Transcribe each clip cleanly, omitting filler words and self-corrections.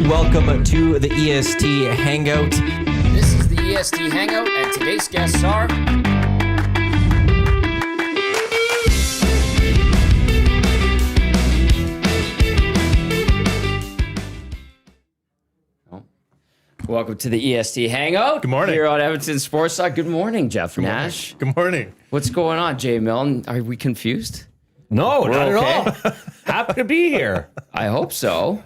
Welcome to the EST Hangout. This is the EST Hangout, and today's guests are... Welcome to the EST Hangout. Good morning. Here on Edmonton Sports Talk. Good morning, Jeff Nash. Good morning. What's going on, Jay Milne? Are we confused? No, not okay? at all. Happy to be here. I hope so.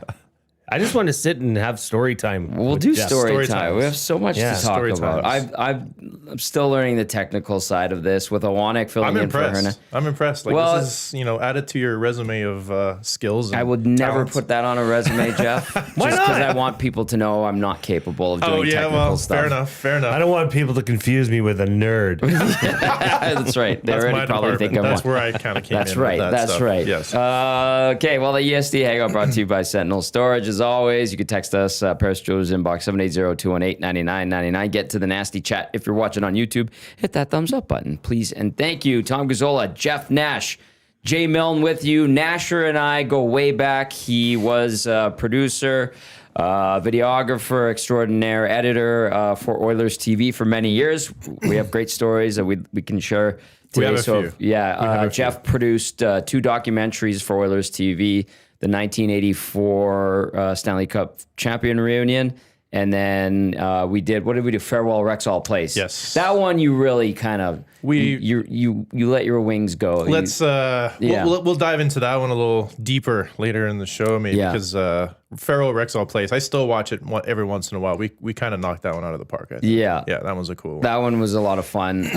I just want to sit and have story time. We'll do Jeff. story time. We have so much Yeah. to talk Story about. times. I'm still learning the technical side of this with Awanik filling I'm in for her. impressed. I'm impressed. Like, Well, this is, added to your resume of skills. And I would never talents. put that on a resume, Jeff. Why just because not? I want people to know I'm not capable of doing technical stuff. Fair enough. I don't want people to confuse me with a nerd. That's right. They That's already my probably think I'm department. That's one. where I kind of came That's in. right. With that That's stuff. right. Yes. Okay. Well, the EST Hangout brought to you by Sentinel Storage. As always, you can text us, Paris Joe's inbox, 780-218-9999. Get to the nasty chat. If you're watching on YouTube, hit that thumbs up button, please. And thank you, Tom Gazzola, Jeff Nash, Jay Milne with you. Nasher and I go way back. He was a producer, videographer extraordinaire, editor for Oilers TV for many years. We have great stories that we can share today. We have a few. Yeah, Jeff produced two documentaries for Oilers TV, the 1984 Stanley Cup champion reunion, and then what did we do? Farewell Rexall Place. Yes. That one you really kind of you let your wings go. Let's we'll dive into that one a little deeper later in the show, maybe, because Farewell Rexall Place, I still watch it every once in a while. We kind of knocked that one out of the park, I think. Yeah, that was a cool one. That one was a lot of fun.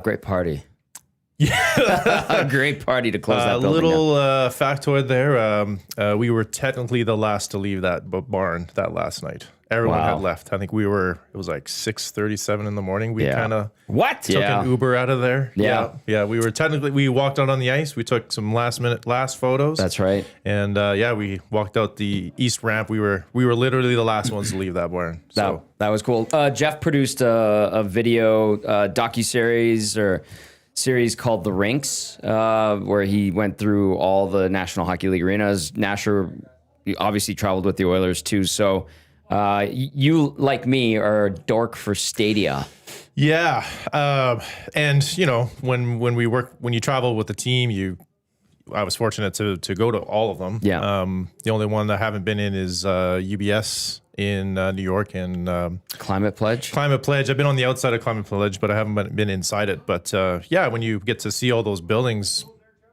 Great party. Yeah, a great party to close that building. Little factoid there. We were technically the last to leave that barn that last night. Everyone had left. I think it was like 6:37 in the morning. We kind of took an Uber out of there. Yeah. We walked out on the ice. We took some last photos. That's right. And we walked out the east ramp. We were literally the last ones to leave that barn. So that was cool. Jeff produced a video docuseries or series called The Rinks, where he went through all the National Hockey League arenas. Nasher obviously traveled with the Oilers too, so you, like me, are a dork for stadia. Yeah, and when you travel with the team, I was fortunate to go to all of them. Yeah. The only one that I haven't been in is UBS in New York and Climate Pledge. Climate Pledge. I've been on the outside of Climate Pledge, but I haven't been inside it. But when you get to see all those buildings,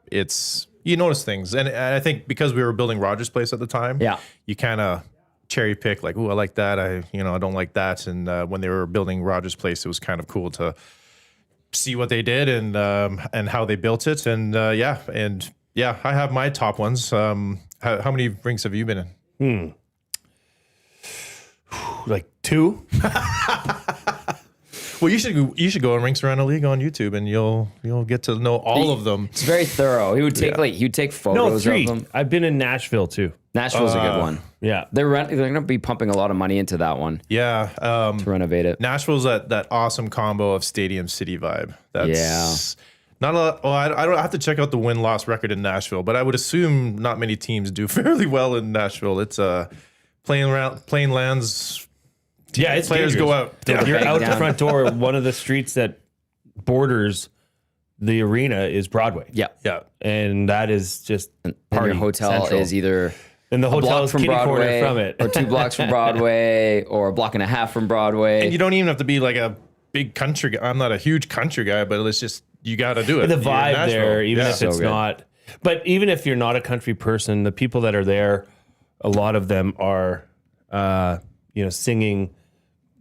you notice things. And I think because we were building Rogers Place at the time, you kind of cherry pick, like, ooh, I like that. I don't like that. And when they were building Rogers Place, it was kind of cool to see what they did and how they built it. And I have my top ones. How many rinks have you been in? Like 2. Well, you should go on Rinks Around the League on YouTube, and you'll get to know all of them. It's very thorough. He would take photos 3. of them. I've been in Nashville too. Nashville's a good one. Yeah, They're going to be pumping a lot of money into that one. Yeah, to renovate it. Nashville's that awesome combo of stadium city vibe. That's not a lot. Well, I don't have to check out the win-loss record in Nashville, but I would assume not many teams do fairly well in Nashville. It's playing lands. Yeah, it's players dangerous. go out. Yeah. You're out down. the front door. One of the streets that borders the arena is Broadway. Yeah. And that is just And party your hotel central. is either And the a hotel block is from kitty corner Broadway from it. or 2 blocks from Broadway or a block and a half from Broadway. And you don't even have to be like a big country guy. I'm not a huge country guy, but it's just, you got to do it. The You're in vibe Nashville. there, even if So it's good. not. But even if you're not a country person, the people that are there, a lot of them are, singing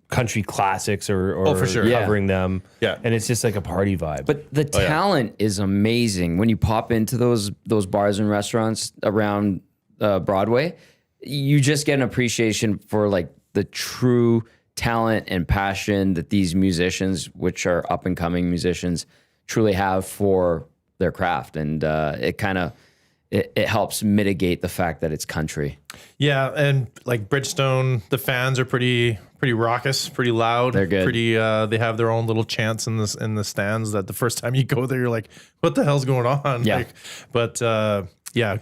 country classics or for sure. covering them. Yeah. And it's just like a party vibe. But the talent is amazing. When you pop into those bars and restaurants around Broadway, you just get an appreciation for like the true talent and passion that these musicians, which are up and coming musicians, truly have for their craft. And it kind of it helps mitigate the fact that it's country. Yeah, and like Bridgestone, the fans are pretty raucous, pretty loud. They're good. Pretty. They have their own little chants in the stands. That the first time you go there, you're like, "What the hell's going on?" Yeah. But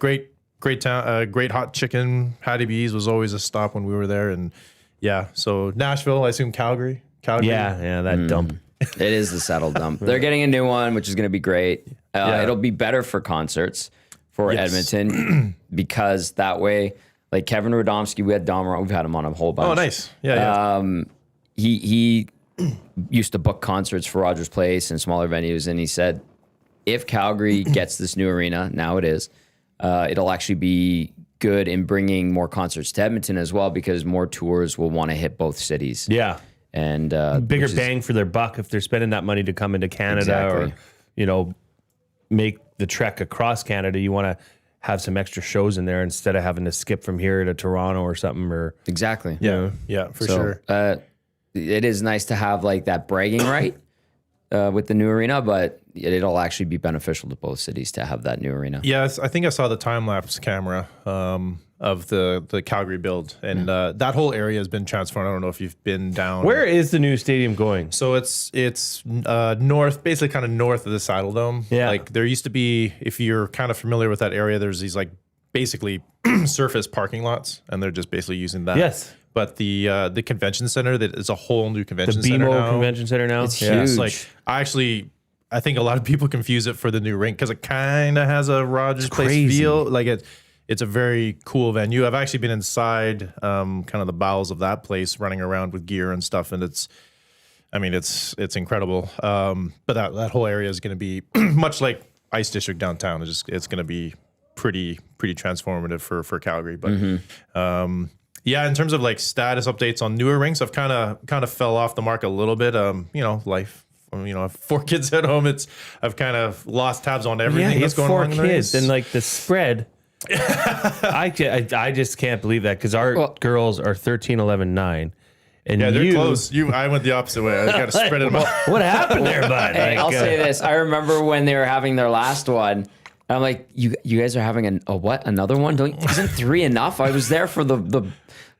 great great town. Great hot chicken. Hattie B's was always a stop when we were there, and yeah. So Nashville, I assume Calgary. Yeah, that dump. It is the settled dump. They're getting a new one, which is going to be great. It'll be better for concerts for Edmonton because that way, like Kevin Radomski, we've had him on a whole bunch. Oh, nice. Yeah. He used to book concerts for Rogers Place and smaller venues, and he said if Calgary gets this new arena, now it is, it'll actually be good in bringing more concerts to Edmonton as well because more tours will want to hit both cities. Yeah. And bigger bang for their buck if they're spending that money to come into Canada or, make the trek across Canada. You want to have some extra shows in there instead of having to skip from here to Toronto or something. Or exactly. Yeah, for sure. It is nice to have like that bragging right with the new arena, but it'll actually be beneficial to both cities to have that new arena. Yes, I think I saw the time lapse camera of the Calgary build, and that whole area has been transformed. I don't know if you've been down. Where is the new stadium going? So it's north, basically kind of north of the Saddle Dome. Yeah, like there used to be. If you're kind of familiar with that area, there's these like basically surface parking lots, and they're just basically using that. Yes. But the convention center, that is a whole new convention center now. The BMO Convention Center now. It's huge. It's like I think a lot of people confuse it for the new rink because it kind of has a Rogers Place feel. Like it's a very cool venue. I've actually been inside kind of the bowels of that place, running around with gear and stuff, and it's incredible. But that whole area is going to be much like Ice District downtown. It's going to be pretty transformative for Calgary. But yeah, in terms of like status updates on newer rinks, I've kind of fell off the mark a little bit. Life. I have 4 kids at home. I've kind of lost tabs on everything that's going on. 4 kids and like the spread. I just can't believe that because our girls are 13, 11, 9. And they're close. I went the opposite way. I got to spread it out. What happened there, bud? Hey, I'll say this. I remember when they were having their last one. I'm like, you guys are having another one? Isn't 3 enough? I was there for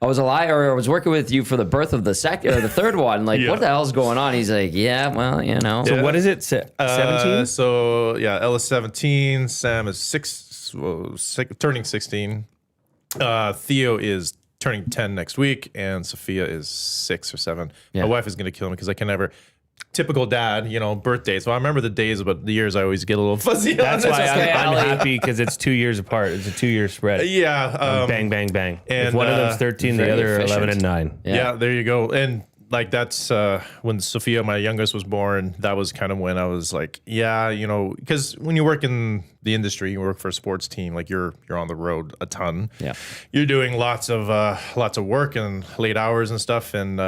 I was alive, or I was working with you for the birth of the second or the third one. Like, what the hell's going on? He's like, yeah, well, So what is it? 17? Ella's 17. Sam is turning 16. Theo is turning 10 next week, and Sophia is 6 or 7. Yeah. My wife is going to kill me because I can never. Typical dad, birthdays. So I remember the days, but the years I always get a little fuzzy. That's why I'm happy because it's 2 years apart. It's a 2-year spread. Yeah. Bang, bang, bang. And if one of them's 13, the other 11 and 9. Yeah, there you go. And like that's when Sophia, my youngest, was born. That was kind of when I was like, because when you work in the industry, you work for a sports team, like you're on the road a ton. Yeah. You're doing lots of work and late hours and stuff. And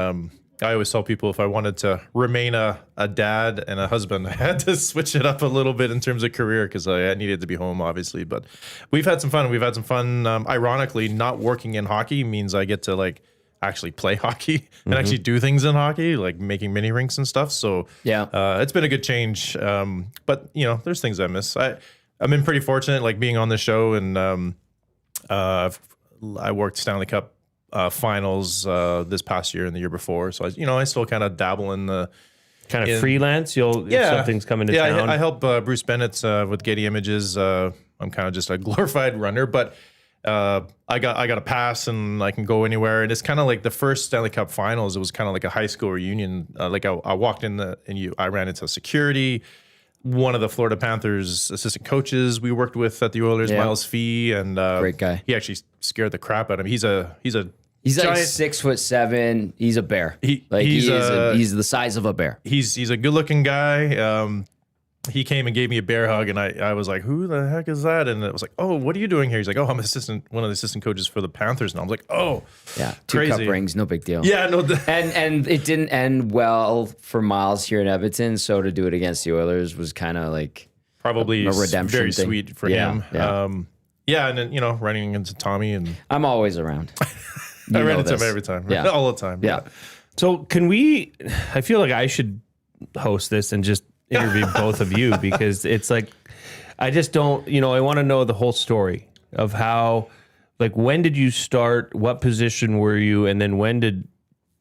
I always tell people if I wanted to remain a dad and a husband, I had to switch it up a little bit in terms of career because I needed to be home, obviously. But we've had some fun. Ironically, not working in hockey means I get to like actually play hockey and actually do things in hockey, like making mini rinks and stuff. So it's been a good change. But there's things I miss. I've been pretty fortunate, like being on the show, and I worked Stanley Cup finals this past year and the year before, so I still kind of dabble in the kind of freelance. If something's coming to town. I help Bruce Bennett with Getty Images. I'm kind of just a glorified runner, but I got a pass and I can go anywhere. And it's kind of like the first Stanley Cup finals. It was kind of like a high school reunion. I walked in I ran into security. One of the Florida Panthers assistant coaches we worked with at the Oilers, Miles Fee, and great guy. He actually scared the crap out of him. He's giant, like 6'7". He's a bear. He's the size of a bear. He's a good looking guy. He came and gave me a bear hug, and I was like, "Who the heck is that?" And it was like, "Oh, what are you doing here?" He's like, "Oh, I'm one of the assistant coaches for the Panthers." And I was like, "Oh, yeah, crazy. 2 cup rings, no big deal." Yeah, no. And it didn't end well for Miles here in Edmonton. So to do it against the Oilers was kind of like probably a redemption very thing. sweet for him. And then running into Tommy, and I'm always around. I ran into him every time, all the time. Yeah. So I feel like I should host this and just interview both of you because it's like I just don't, I want to know the whole story of how, like, when did you start, what position were you, and then when did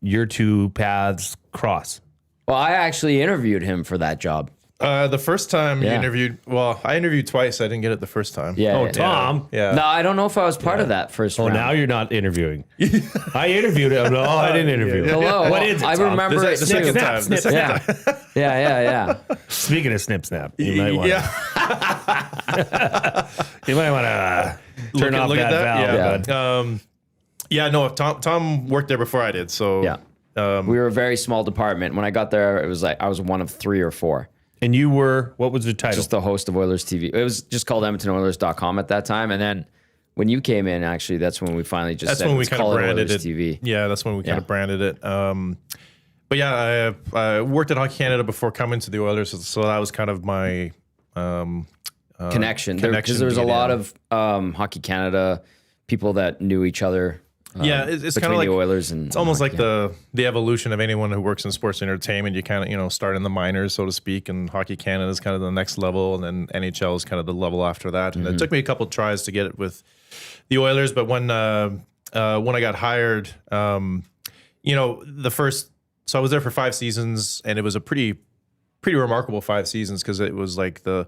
your 2 paths cross? Well, I actually interviewed him for that job. The first time you interviewed, I interviewed twice. I didn't get it the first time. Yeah. Tom. Yeah. No, I don't know if I was part of that first round. Now you're not interviewing. I interviewed him. No, I didn't interview him. Hello. What is it, I Tom? remember The it second too. time. The second time. Yeah. Speaking of snip snap, you might want you might want to turn off look that at that. valve, Yeah. bud. No, Tom worked there before I did. So We were a very small department. When I got there, it was like I was one of 3 or 4. And you were, what was the title? Just the host of Oilers TV. It was just called EdmontonOilers.com at that time. And then when you came in, actually, that's when we finally just said, let's call it Oilers TV. Yeah, that's when we kind of branded it. But yeah, I worked at Hockey Canada before coming to the Oilers, so that was kind of my connection. Because there was a lot of Hockey Canada people that knew each other. It's kind of like the Oilers, and it's almost like the evolution of anyone who works in sports entertainment. You kind of start in the minors, so to speak, and Hockey Canada is kind of the next level, and then NHL is kind of the level after that. And it took me a couple of tries to get it with the Oilers, but when I got hired, the first, so I was there for 5 seasons, and it was a pretty remarkable 5 seasons because it was like the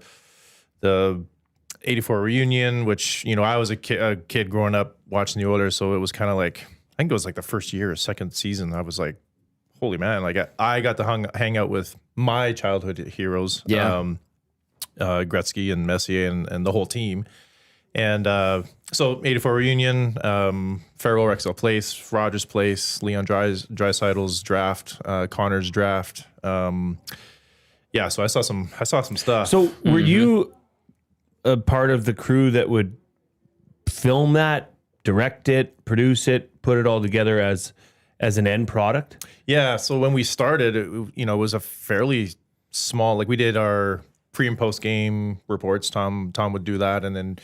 84 reunion, which, I was a kid growing up watching the Oilers. So it was kind of like, I think it was like the first year or second season. I was like, holy man, like I got to hang out with my childhood heroes. Gretzky and Messier and the whole team. And so 84 reunion, Farewell Rexall Place, Rogers Place, Leon Draisaitl's draft, Connor's draft. So I saw some stuff. So were you a part of the crew that would film that, direct it, produce it, put it all together as an end product? Yeah. So when we started, it was a fairly small, like we did our pre and post game reports. Tom would do that. And then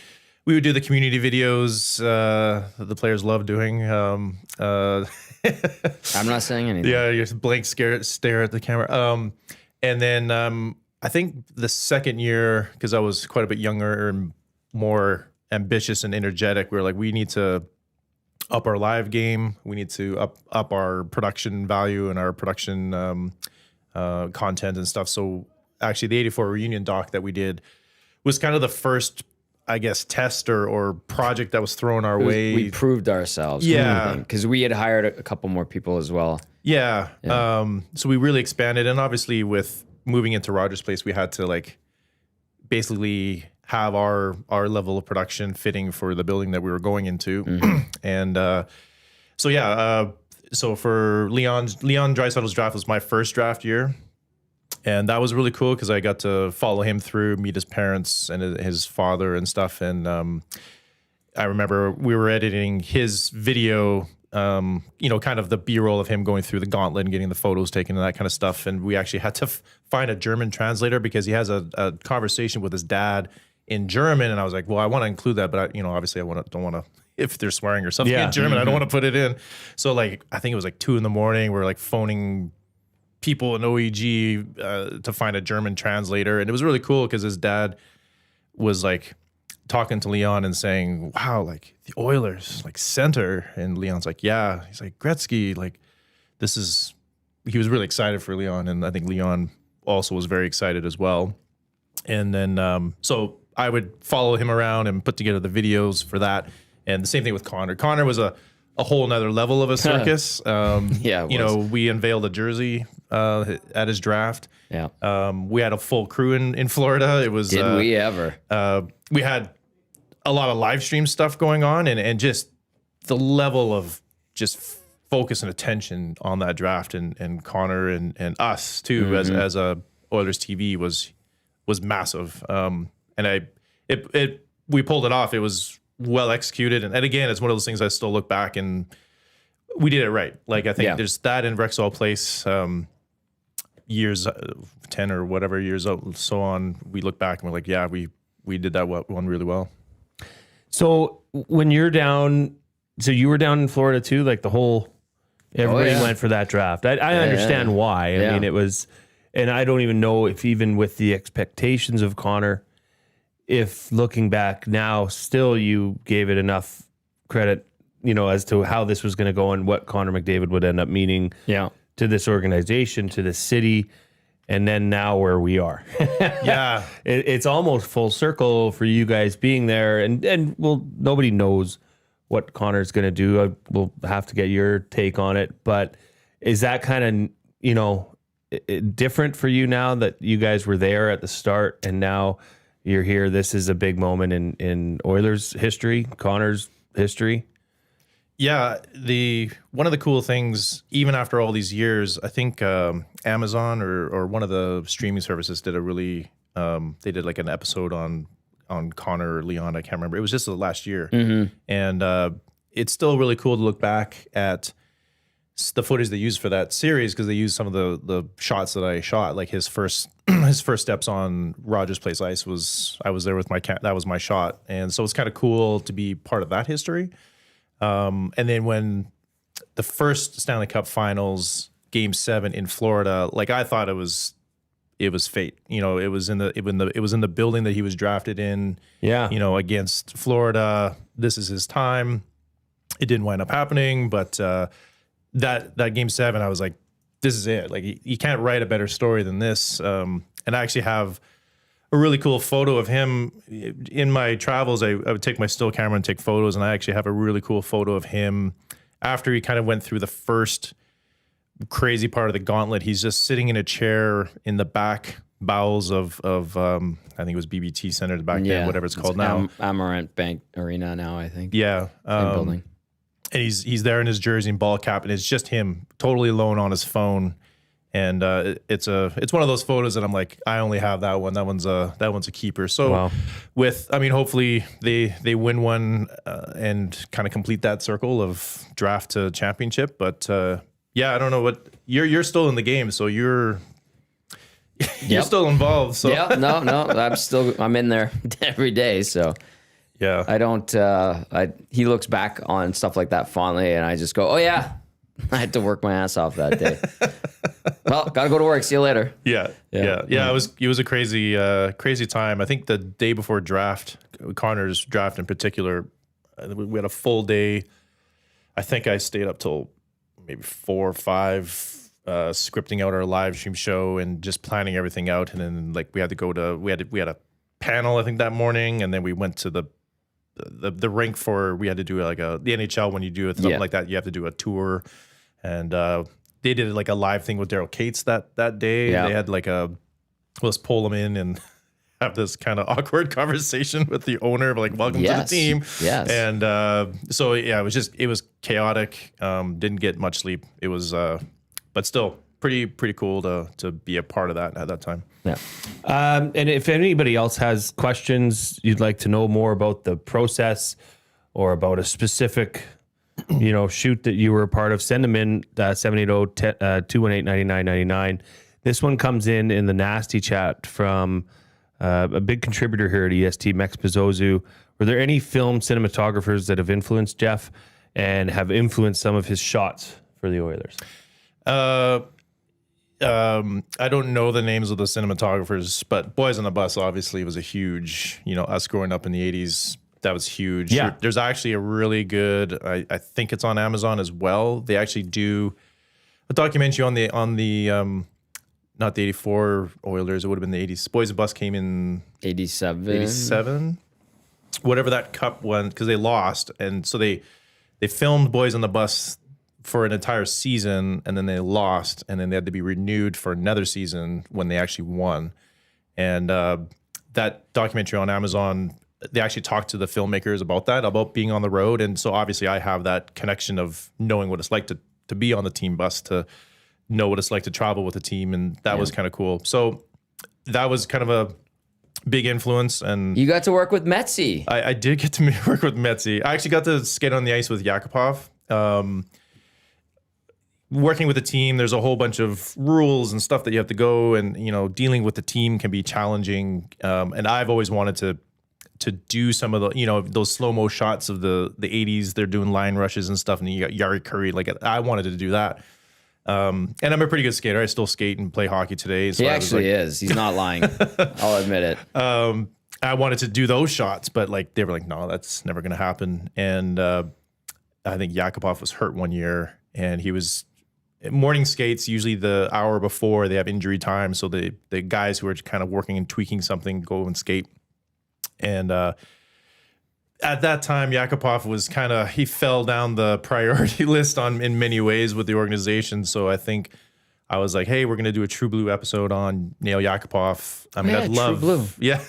we would do the community videos that the players love doing. I'm not saying anything. Yeah. You just blank stare at the camera. And then, I think the second year, because I was quite a bit younger and more ambitious and energetic, we were like, we need to up our live game. We need to up our production value and our production content and stuff. So actually the 84 reunion doc that we did was kind of the first, I guess, test or project that was thrown our way. We proved ourselves. Yeah. Because we had hired a couple more people as well. Yeah. So we really expanded. And obviously with moving into Rogers Place, we had to like basically have our level of production fitting for the building that we were going into. And so for Leon Draisaitl's draft was my first draft year. And that was really cool because I got to follow him through, meet his parents and his father and stuff. And I remember we were editing his video, kind of the B-roll of him going through the gauntlet and getting the photos taken and that kind of stuff. And we actually had to find a German translator because he has a conversation with his dad in German. And I was like, well, I want to include that, but obviously I don't want to, if they're swearing or something in German, I don't want to put it in. So like, I think it was like 2 a.m. We're like phoning people in OEG to find a German translator. And it was really cool because his dad was like talking to Leon and saying, wow, like the Oilers, like center. And Leon's like, yeah. He's like, Gretzky, like he was really excited for Leon. And I think Leon also was very excited as well. And then, so I would follow him around and put together the videos for that. And the same thing with Connor. Connor was a whole nother level of a circus. We unveiled a jersey at his draft. Yeah. We had a full crew in Florida. It was Did we ever? We had a lot of live stream stuff going on and just the level of just focus and attention on that draft and Connor and us too as a Oilers TV was massive. And we pulled it off. It was well executed. And again, it's one of those things I still look back and we did it right. Like I think there's that in Rexall Place, years 10 or whatever years out, so on. We look back and we're like, yeah, we did that one really well. So when you're down, so you were down in Florida too, like everybody went for that draft. I understand why. I mean, it was, and I don't even know if even with the expectations of Connor, if looking back now, still you gave it enough credit, as to how this was going to go and what Connor McDavid would end up meaning to this organization, to the city. and then now where we are. Yeah. It's almost full circle for you guys being there, and well, nobody knows what Connor's going to do. We'll have to get your take on it, but is that kind of, different for you now that you guys were there at the start and now you're here? This is a big moment in Oilers history, Connor's history. Yeah, one of the cool things, even after all these years, I think Amazon or one of the streaming services did they did like an episode on Connor or Leon. I can't remember. It was just the last year, and it's still really cool to look back at the footage they used for that series, because they used some of the shots that I shot. Like his first steps on Rogers Place ice I was there with my cat. That was my shot, and so it's kind of cool to be part of that history. And then when the first Stanley Cup Finals, Game 7 in Florida, like I thought it was fate. It was in the building that he was drafted in. Yeah. Against Florida. This is his time. It didn't wind up happening, but that Game 7, I was like, this is it. Like you can't write a better story than this. And I actually have a really cool photo of him in my travels. I would take my still camera and take photos, and I actually have a really cool photo of him after he kind of went through the first crazy part of the gauntlet. He's just sitting in a chair in the back bowels of I think it was BBT Center back then, whatever it's called now. Amarant Bank Arena now, I think. Yeah. Same building. And he's there in his jersey and ball cap, and it's just him totally alone on his phone. And it's one of those photos that I'm like, I only have that one. That one's a keeper. So Wow. Hopefully they win one and kind of complete that circle of draft to championship. But yeah, I don't know what you're still in the game, so you're still involved. So yeah, no, I'm in there every day. So yeah, I don't. He looks back on stuff like that fondly, and I just go, oh yeah, I had to work my ass off that day. Well, gotta go to work. See you later. Yeah. It was a crazy time. I think the day before draft, Connor's draft in particular, we had a full day. I think I stayed up till maybe 4 or 5, scripting out our live stream show and just planning everything out. And then like we had a panel I think that morning, and then we went to the rink we had to do like the NHL. When you do something like that, you have to do a tour, and they did like a live thing with Daryl Cates that day. Yeah. They had like let's pull him in and have this kind of awkward conversation with the owner of like, welcome to the team. Yes. And so yeah, it was chaotic. Didn't get much sleep. It was but still pretty cool to be a part of that at that time. Yeah. And if anybody else has questions, you'd like to know more about the process or about a specific, shoot that you were a part of, send them in 780-218-9999. This one comes in the nasty chat from a big contributor here at EST, Mex Pizzozu. Were there any film cinematographers that have influenced Jeff and have influenced some of his shots for the Oilers? I don't know the names of the cinematographers, but Boys on the Bus obviously was a huge, us growing up in the 80s, that was huge. Yeah. There's actually a really good, I think it's on Amazon as well. They actually do a documentary on the not the 84 Oilers, it would have been the 80s. Boys on the Bus came in 87, whatever that cup went, because they lost. And so they filmed Boys on the Bus for an entire season, and then they lost, and then they had to be renewed for another season when they actually won. And that documentary on Amazon, they actually talked to the filmmakers about being on the road. And so obviously I have that connection of knowing what it's like to be on the team bus, to know what it's like to travel with a team, and that was kind of cool. So that was kind of a big influence. And you got to work with Metzi. I did get to work with Metzi. I actually got to skate on the ice with Yakupov. Working with a team, there's a whole bunch of rules and stuff that you have to go, and dealing with the team can be challenging. And I've always wanted to do some of the those slow-mo shots of the 80s. They're doing line rushes and stuff, and you got Yari Curry. Like I wanted to do that. And I'm a pretty good skater. I still skate and play hockey today. So he actually is. He's not lying. I'll admit it. I wanted to do those shots, but like they were like, no, that's never going to happen. And I think Yakupov was hurt one year, and he was morning skates, usually the hour before they have injury time. So the guys who are kind of working and tweaking something go and skate. And at that time, Yakupov was he fell down the priority list in many ways with the organization. So I think I was like, hey, we're going to do a True Blue episode on Nail Yakupov. I mean, I'd love, True Blue. Yeah,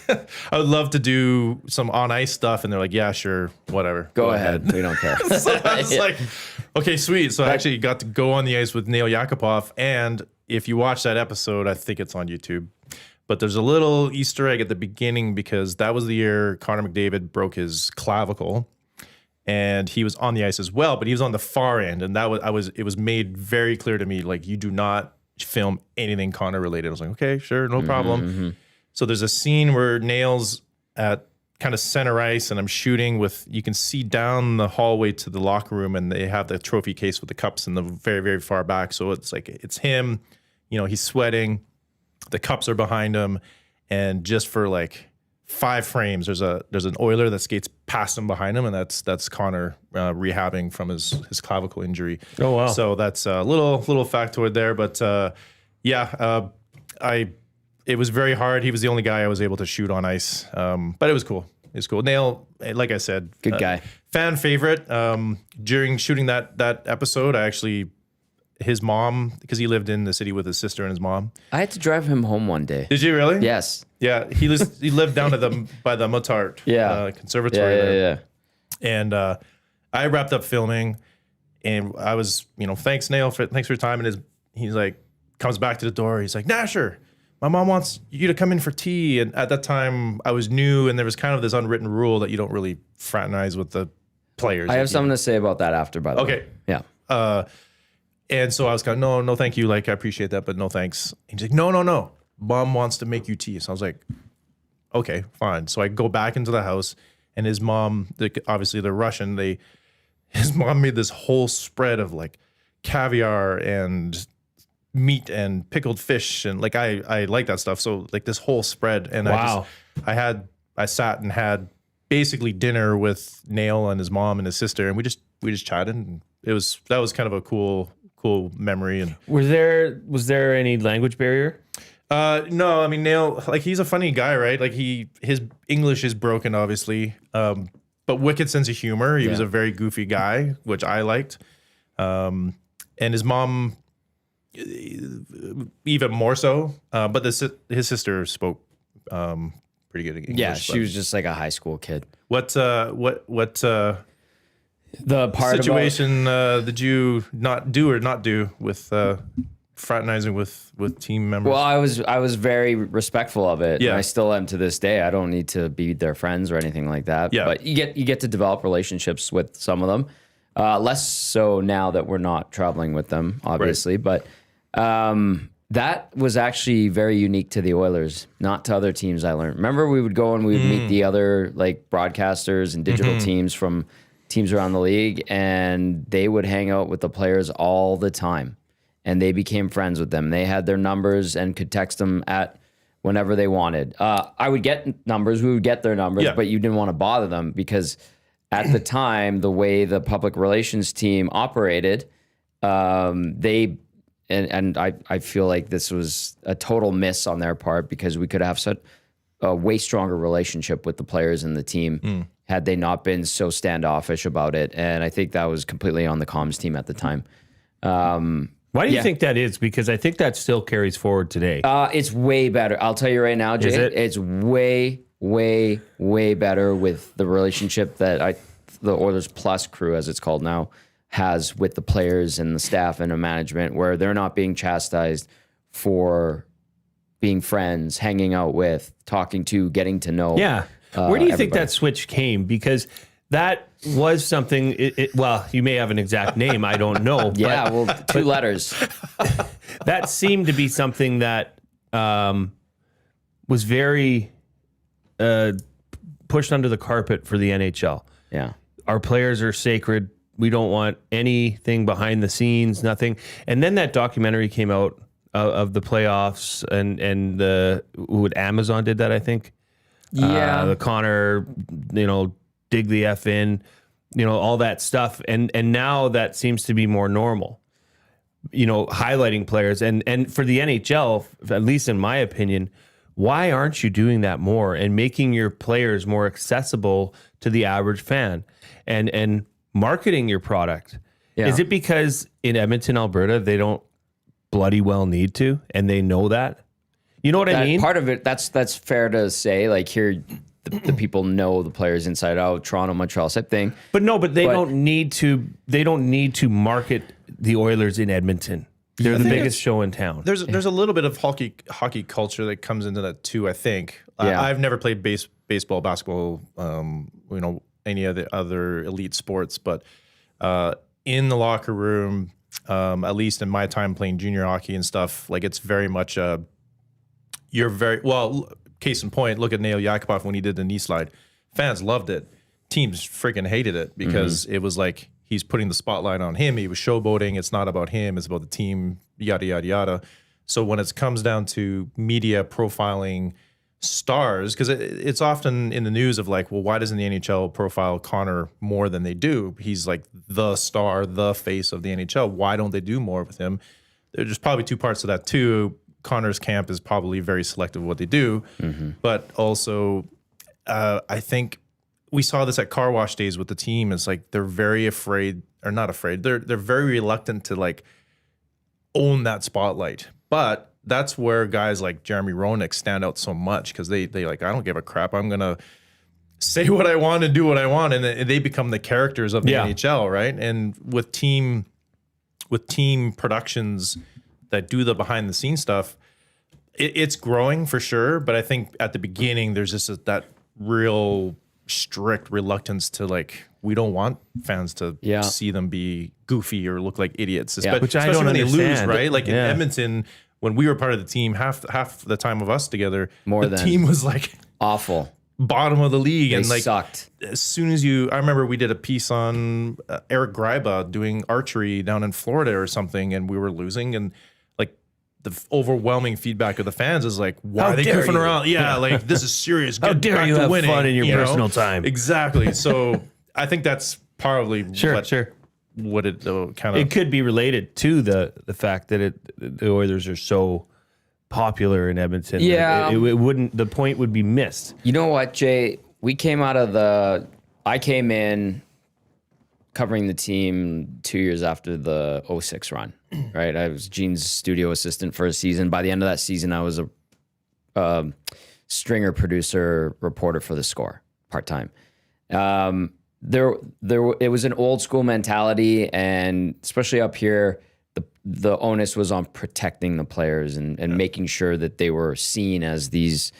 I would love to do some on ice stuff. And they're like, yeah, sure, whatever. Go ahead. We don't care. So I was like, okay, sweet. So I actually got to go on the ice with Nail Yakupov. And if you watch that episode, I think it's on YouTube. But there's a little Easter egg at the beginning because that was the year Connor McDavid broke his clavicle, and he was on the ice as well, but he was on the far end, and it was made very clear to me, like, you do not film anything Connor related. I was like, okay, sure, no problem. Mm-hmm. So there's a scene where Nail's at kind of center ice, and I'm shooting you can see down the hallway to the locker room, and they have the trophy case with the cups in the very, very far back. So it's like, it's him, he's sweating. The cups are behind him, and just for like 5 frames, there's an Oiler that skates past him behind him, and that's Connor rehabbing from his clavicle injury. Oh wow! So that's a little factoid there, but it was very hard. He was the only guy I was able to shoot on ice, but it was cool. It's cool. Nail, like I said, good guy, fan favorite. During shooting that episode, I actually. His mom, because he lived in the city with his sister and his mom. I had to drive him home one day. Did you really? Yes. Yeah, he lived down by the Motard conservatory there. Yeah. And I wrapped up filming, and I was, thanks Nail, thanks for your time. And he's like, comes back to the door. He's like, Nasher, my mom wants you to come in for tea. And at that time, I was new, and there was kind of this unwritten rule that you don't really fraternize with the players. I have something to say about that after, by the way. Okay. Yeah. And so I was kind of, no, thank you. Like, I appreciate that, but no, thanks. And he's like, no. Mom wants to make you tea. So I was like, okay, fine. So I go back into the house, and his mom, obviously they're Russian. His mom made this whole spread of like caviar and meat and pickled fish. And like, I like that stuff. So like this whole spread. And wow. I sat and had basically dinner with Nail and his mom and his sister. And we just chatted, and that was kind of a cool memory. And was there any language barrier? No, I mean, Nail, like, he's a funny guy, right? Like, his English is broken, obviously, but wicked sense of humor. He was a very goofy guy, which I liked. And his mom, even more so. But his sister spoke pretty good English. Yeah, she was just like a high school kid. What the part situation did you not do with fraternizing with team members? Well, I was very respectful of it. Yeah. And I still am to this day. I don't need to be their friends or anything like that. Yeah. But you get to develop relationships with some of them. Less so now that we're not traveling with them, obviously. Right. But that was actually very unique to the Oilers, not to other teams. I learned. Remember, we would go and we would meet the other like broadcasters and digital teams from teams around the league, and they would hang out with the players all the time, and they became friends with them. They had their numbers and could text them at whenever they wanted. I would get numbers, we would get their numbers, but you didn't want to bother them because at the time, the way the public relations team operated, I feel like this was a total miss on their part because we could have such a way stronger relationship with the players and the team had they not been so standoffish about it. And I think that was completely on the comms team at the time. Why do you think that is? Because I think that still carries forward today. It's way better. I'll tell you right now, Jay. It's way, way, way better with the relationship that the Oilers Plus crew, as it's called now, has with the players and the staff and the management, where they're not being chastised for being friends, hanging out with, talking to, getting to know. Yeah. Where do you think that switch came? Because that was something, well, you may have an exact name, I don't know. Yeah, well, 2 letters. That seemed to be something that was very pushed under the carpet for the NHL. Yeah. Our players are sacred. We don't want anything behind the scenes, nothing. And then that documentary came out of the playoffs, and Amazon did that, I think. Yeah. The Connor, dig the F in, all that stuff. And now that seems to be more normal. highlighting players. And for the NHL, at least in my opinion, why aren't you doing that more and making your players more accessible to the average fan and marketing your product? Yeah. Is it because in Edmonton, Alberta, they don't bloody well need to, and they know that? You know what I mean? Part of it, that's fair to say. Like here, the people know the players inside out, Toronto, Montreal, same thing. But they don't need to. They don't need to market the Oilers in Edmonton. They're the biggest show in town. There's a little bit of hockey culture that comes into that too, I think. Yeah. I've never played baseball, basketball, any of the other elite sports, but in the locker room, at least in my time playing junior hockey and stuff, like it's very much case in point, look at Nail Yakupov when he did the knee slide. Fans loved it. Teams freaking hated it because it was like, he's putting the spotlight on him. He was showboating. It's not about him. It's about the team, yada, yada, yada. So when it comes down to media profiling stars, because it's often in the news of like, well, why doesn't the NHL profile Connor more than they do? He's like the star, the face of the NHL. Why don't they do more with him? There's probably two parts to that too. Connor's camp is probably very selective of what they do. But also, I think we saw this at car wash days with the team. It's like they're very afraid, or not afraid. They're very reluctant to like own that spotlight. But that's where guys like Jeremy Roenick stand out so much because they like, I don't give a crap. I'm gonna say what I want and do what I want, and they become the characters of the NHL, right? And with team productions that do the behind the scenes stuff, it's growing for sure. But I think at the beginning there's just that real strict reluctance to like, we don't want fans to see them be goofy or look like idiots, which I don't when understand. They lose, right? Like in Edmonton, when we were part of the team, half the time of us together, the team was like awful, bottom of the league, and like sucked. As soon as I remember we did a piece on Eric Gryba doing archery down in Florida or something, and we were losing, and the overwhelming feedback of the fans is like, why are they goofing around? Yeah, like this is serious. How dare you have fun in your personal time? Exactly. So I think that's probably what it kind of. It could be related to the fact that the Oilers are so popular in Edmonton. Yeah, it wouldn't. The point would be missed. You know what, Jay? I came in covering the team 2 years after the 06 run, right? I was Gene's studio assistant for a season. By the end of that season, I was a stringer producer reporter for The Score, part-time. It was an old school mentality, and especially up here, the onus was on protecting the players and making sure that they were seen as these,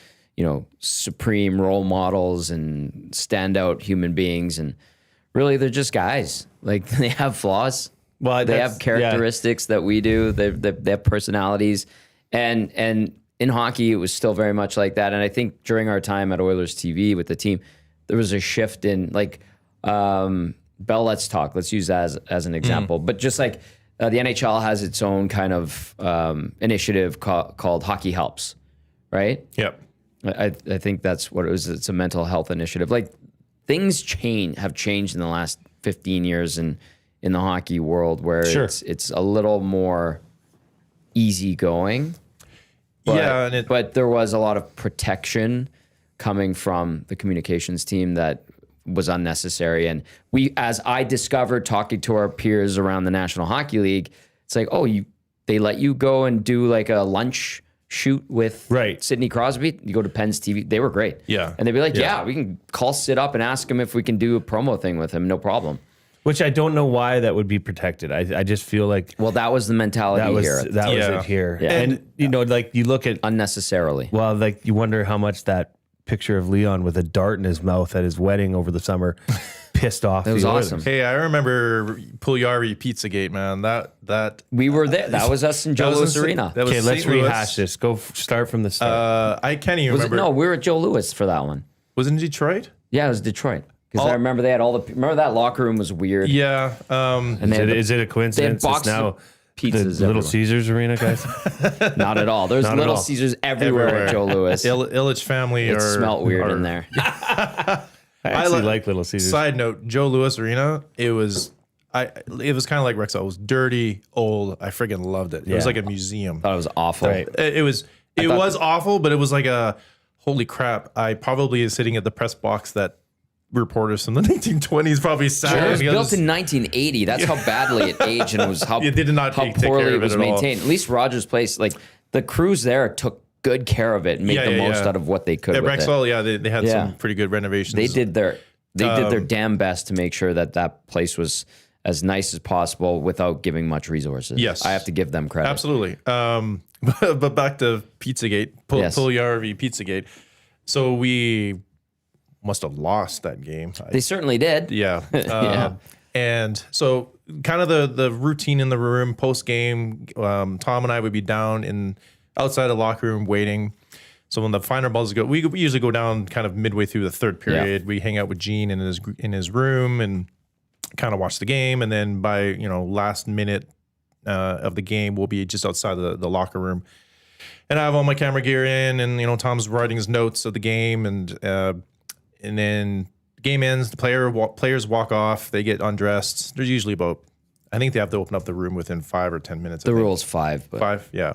supreme role models and standout human beings. And really, they're just guys. Like, they have flaws. Well, they have characteristics that we do. They have personalities, and in hockey, it was still very much like that. And I think during our time at Oilers TV with the team, there was a shift in like Bell Let's Talk. Let's use that as an example. But just like the NHL has its own kind of initiative called Hockey Helps, right? Yep. I think that's what it was. It's a mental health initiative. Like, things have changed in the last 15 years in the hockey world, where it's a little more easygoing. But there was a lot of protection coming from the communications team that was unnecessary. And as I discovered talking to our peers around the National Hockey League, it's like, they let you go and do like a lunch shoot with Sidney Crosby. You go to Penn's TV. They were great. Yeah. And they'd be like, we can call Sid up and ask him if we can do a promo thing with him. No problem. Which I don't know why that would be protected. I just feel like... Well, that was the mentality here. That was it here. Yeah. And, like, you look at... Unnecessarily. Well, like, you wonder how much that picture of Leon with a dart in his mouth at his wedding over the summer pissed off. It was awesome. Hey, I remember Puljujärvi Pizzagate, man. That we were there. That was us in Joe Louis Arena. Okay, let's rehash this. Go start from the start. I can't even remember. No, we were at Joe Louis for that one. Was it in Detroit? Yeah, it was Detroit. Because I remember they had remember that locker room was weird. Yeah. And is it a coincidence? It's now pizzas the Little Caesars arena, guys? Not at all. There's Little Caesars everywhere at Joe Louis. Illich family. It smelled weird in there. I actually like Little Caesars. Side note, Joe Louis Arena, it was it was kind of like Rexall. It was dirty, old. I friggin' loved it. It was like a museum. Thought it was awful. Right. It was awful, but it was like a holy crap. I probably is sitting at the press box that reporters from the 1920s probably sat. It was in. built in 1980. That's how badly it aged, and it was how They did not how take care poorly of it was it at all. maintained. At least Rogers Place, like the crews there, took good care of it and made the most out of what they could. At with Rexall, it. they had some pretty good renovations. They did their damn best to make sure that place was as nice as possible without giving much resources. Yes. I have to give them credit. Absolutely. But back to Pizzagate, Puljujarvi Pizzagate. So we must have lost that game. They certainly did. Yeah. Yeah. And so kind of the routine in the room post game, Tom and I would be down outside the locker room waiting. So when the final balls go, we usually go down kind of midway through the third period. We hang out with Gene in his room and kind of watch the game. And then by, last minute of the game, we'll be just outside the locker room. And I have all my camera gear in, and Tom's writing his notes of the game, and then the game ends. The players walk off. They get undressed. There's usually about, I think they have to open up the room within 5 or 10 minutes. The rule's 5. But 5, yeah.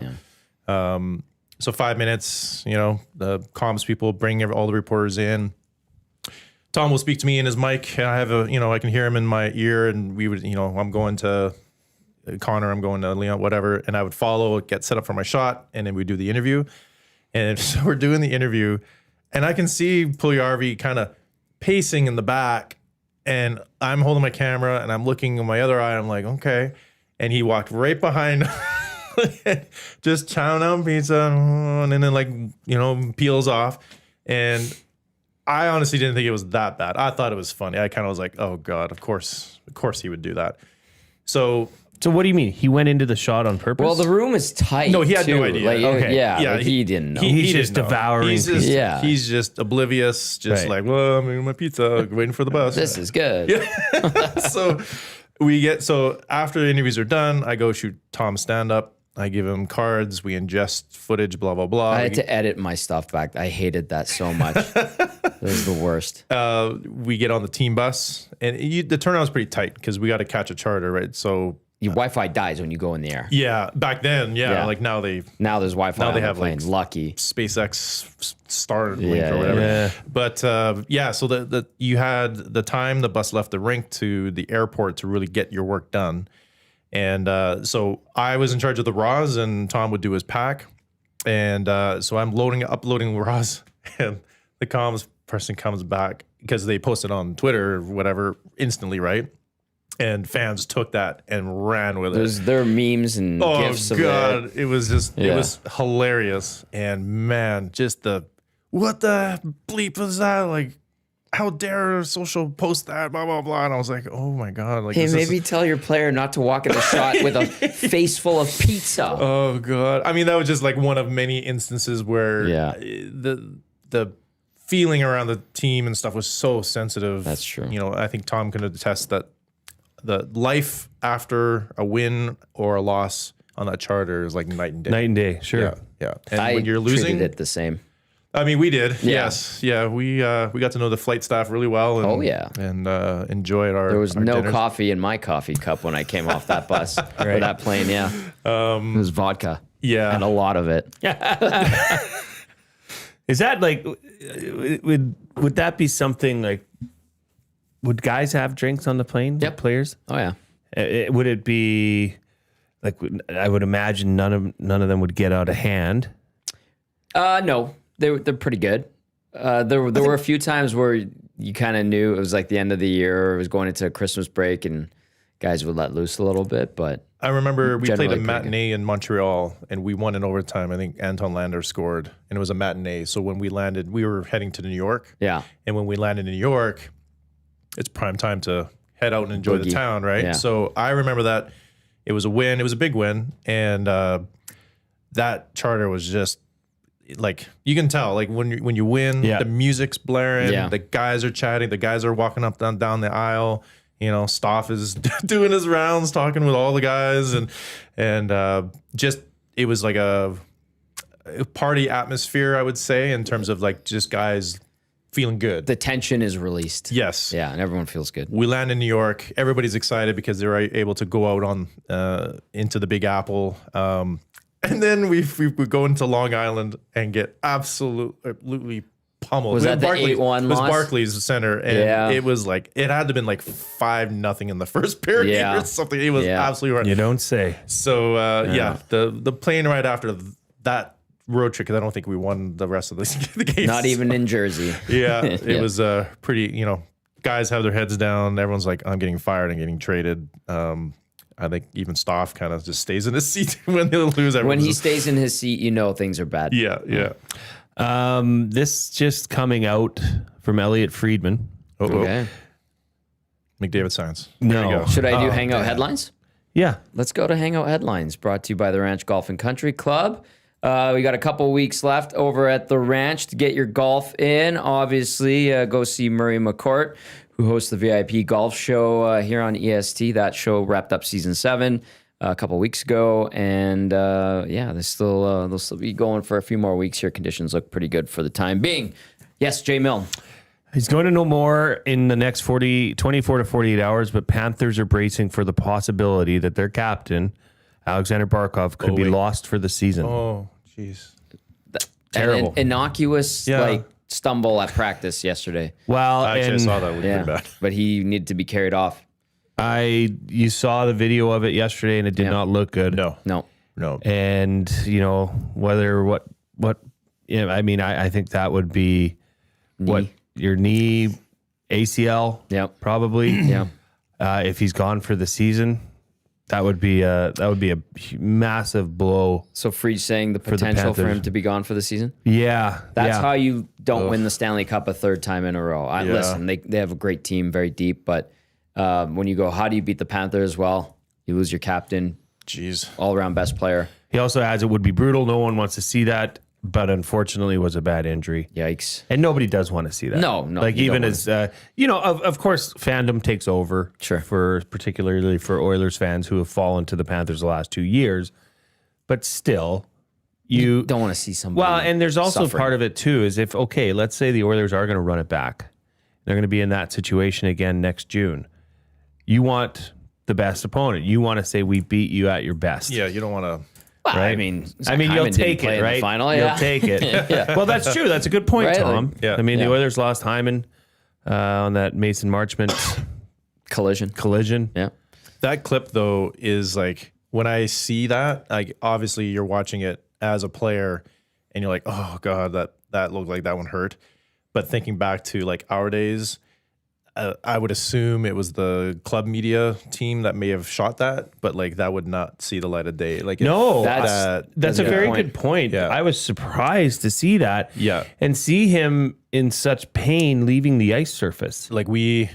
So 5 minutes. The comms people bring all the reporters in. Tom will speak to me in his mic. I have I can hear him in my ear, and we would, I'm going to Connor, I'm going to Leon, whatever, and I would follow, get set up for my shot, and then we do the interview. And so we're doing the interview, and I can see Puljujarvi kind of pacing in the back, and I'm holding my camera, and I'm looking in my other eye, and I'm like, okay. And he walked right behind, just chowing down pizza, and then peels off. And I honestly didn't think it was that bad. I thought it was funny. I kind of was like, oh God, of course he would do that. So what do you mean? He went into the shot on purpose? well, the room is tight. No, he had no too. idea. Like, Okay. Yeah, he didn't know. He's didn't just know. devouring He's just, pizza. he's just oblivious, just Right. like, well, I'm eating my pizza, waiting for the bus. This is good. So after the interviews are done, I go shoot Tom's stand-up. I give him cards. We ingest footage, blah, blah, blah. I had to edit my stuff back. I hated that so much. It was the worst. We get on the team bus, and the turnout was pretty tight because we got to catch a charter, right? So Your Wi-Fi dies when you go in the air. yeah, back then, Yeah. like now Now there's Wi-Fi Now on they the have, plane. like, Lucky. SpaceX Starlink Yeah, or whatever. yeah. But so you had the time the bus left the rink to the airport to really get your work done. And so I was in charge of the raws, and Tom would do his pack. And so I'm uploading raws, and the comms person comes back because they posted on Twitter or whatever instantly, right? And fans took that and ran with it. There are memes and gifs of God, it. it was just it was hilarious. And man, just what the bleep was that? Like, how dare social post that? Blah blah blah. And I was like, oh my God. Like, Hey, this is- maybe tell your player not to walk in the shot with a face full of pizza. Oh God. I mean, that was just like one of many instances where the feeling around the team and stuff was so sensitive. That's true. I think Tom can attest that the life after a win or a loss on that charter is like night and day. Night and day, sure. Yeah. And I when you're losing, treated it the same. I mean, we did. Yeah. Yes. Yeah. We got to know the flight staff really well. And, Oh, yeah. And enjoyed our. There was our no dinners. coffee in my coffee cup when I came off that bus or that plane. Yeah, it was vodka. Yeah. And a lot of it. Is that like, would that be something like, would guys have drinks on the plane? Yep. Players? Oh yeah. Would it be like, I would imagine none of them would get out of hand. No, they're pretty good. There were a few times where you kind of knew it was like the end of the year, or it was going into a Christmas break, and guys would let loose a little bit. But I remember we played Generally a pretty matinee in Montreal, and we won in overtime. I think Anton Lander scored, and it was a matinee. So when we landed, we were heading to New York. yeah, And when we landed in New York, it's prime time to head out and enjoy the Boogie. town, right? Yeah. So I remember that it was a win. It was a big win. And that charter was just like, you can tell, like when you win, Yeah. the music's blaring, Yeah. the guys are chatting, the guys are walking up down the aisle. Stoff is doing his rounds, talking with all the guys, and just it was like a party atmosphere, I would say, in terms of like just guys feeling good. The tension is released. Yes. Yeah, and everyone feels good. We land in New York. Everybody's excited because they're able to go out on into the Big Apple. And then we go into Long Island and get absolutely pummeled. Was that the 8-1 loss? It was Barclays Center, and it was like it had to have been like 5-0 in the first period or something. It was absolutely right. You don't say. So the plane ride after that road trip, because I don't think we won the rest of the games. Not even in Jersey. It was pretty. Guys have their heads down. Everyone's like, I'm getting fired and getting traded. I think even Stoff kind of just stays in his seat when they lose. When he stays in his seat, things are bad. Yeah. This just coming out from Elliot Friedman. Okay. McDavid signs. No. Should I do Hangout headlines? Yeah. Let's go to Hangout headlines, brought to you by the Ranch Golf and Country Club. We got a couple weeks left over at the ranch to get your golf in. Obviously, go see Murray McCourt, who hosts the VIP golf show here on EST. That show wrapped up season 7 a couple weeks ago, and they'll still be going for a few more weeks here. Conditions look pretty good for the time being. Yes, Jay Milne. He's going to know more in the next 24 to 48 hours, but Panthers are bracing for the possibility that their captain, Alexander Barkov, could be lost for the season. Oh, jeez. Terrible. An innocuous stumble at practice yesterday. Well, I saw that. It was pretty bad. But he needed to be carried off. You saw the video of it yesterday, and it did not look good. No. And I think that would be your knee, ACL. Yep. Probably. Yeah. If he's gone for the season, that would be a massive blow. So Freed's saying the potential for him to be gone for the season? Yeah. That's how you don't win the Stanley Cup a third time in a row. Listen, they have a great team, very deep, but when you go, how do you beat the Panthers? Well, you lose your captain. Jeez. All-around best player. He also adds it would be brutal. No one wants to see that, but unfortunately it was a bad injury. Yikes. And nobody does want to see that. No. Like even as, of course, fandom takes over. Sure. Particularly for Oilers fans who have fallen to the Panthers the last 2 years. But still, you don't want to see somebody. Well, and there's also suffering. part of it too is let's say the Oilers are going to run it back. They're going to be in that situation again next June. You want the best opponent. You want to say we beat you at your best. Yeah, you don't want to. Well, right? I mean, you'll take it, right? Final, You'll take it. Well, that's true. That's a good point, Right? Tom. Like, The Oilers lost Hyman on that Mason Marchment collision. Yeah. That clip though is like when I see that, like obviously you're watching it as a player, and you're like, oh god, that looked like that one hurt. But thinking back to like our days, I would assume it was the club media team that may have shot that, but like that would not see the light of day. Like that's a very good point. Yeah. I was surprised to see that. Yeah. And see him in such pain leaving the ice surface. Like we,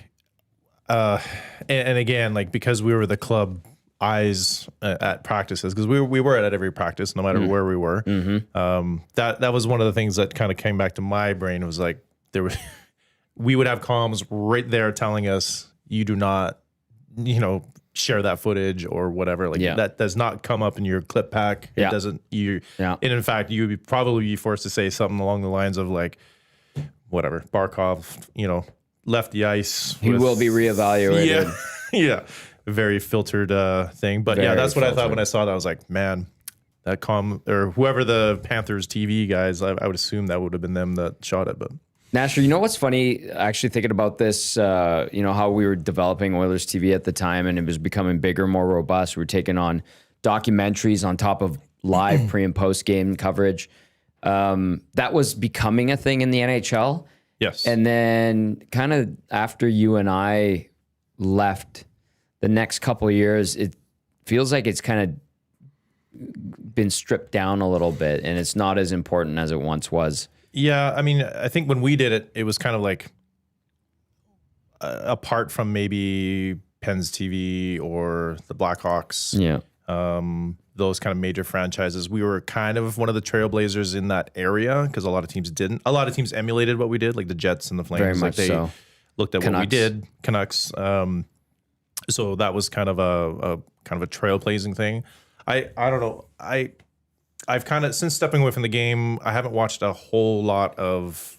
and again, like because we were the club eyes at practices, because we were at every practice, no matter where we were. That was one of the things that kind of came back to my brain. It was like there was. We would have comms right there telling us you do not, share that footage or whatever. Like that does not come up in your clip pack. It doesn't. And in fact, you would probably be forced to say something along the lines of like, whatever, Barkov, left the ice. He will be reevaluated. Yeah. Very filtered thing. But that's what I thought when I saw that. I was like, man, that or whoever the Panthers TV guys, I would assume that would have been them that shot it, but. Nasher, what's funny, actually thinking about this, how we were developing Oilers TV at the time and it was becoming bigger, more robust. We were taking on documentaries on top of live pre and post game coverage. That was becoming a thing in the NHL. Yes. And then kind of after you and I left the next couple of years, it feels like it's kind of been stripped down a little bit and it's not as important as it once was. Yeah, I mean, I think when we did it, it was kind of like apart from maybe Pens TV or the Blackhawks, those kind of major franchises, we were kind of one of the trailblazers in that area because a lot of teams didn't. A lot of teams emulated what we did, like the Jets and the Flames. Very much they so. Looked at Canucks. what we did, Canucks. So that was kind of a trailblazing thing. I don't know. I've kind of, since stepping away from the game, I haven't watched a whole lot of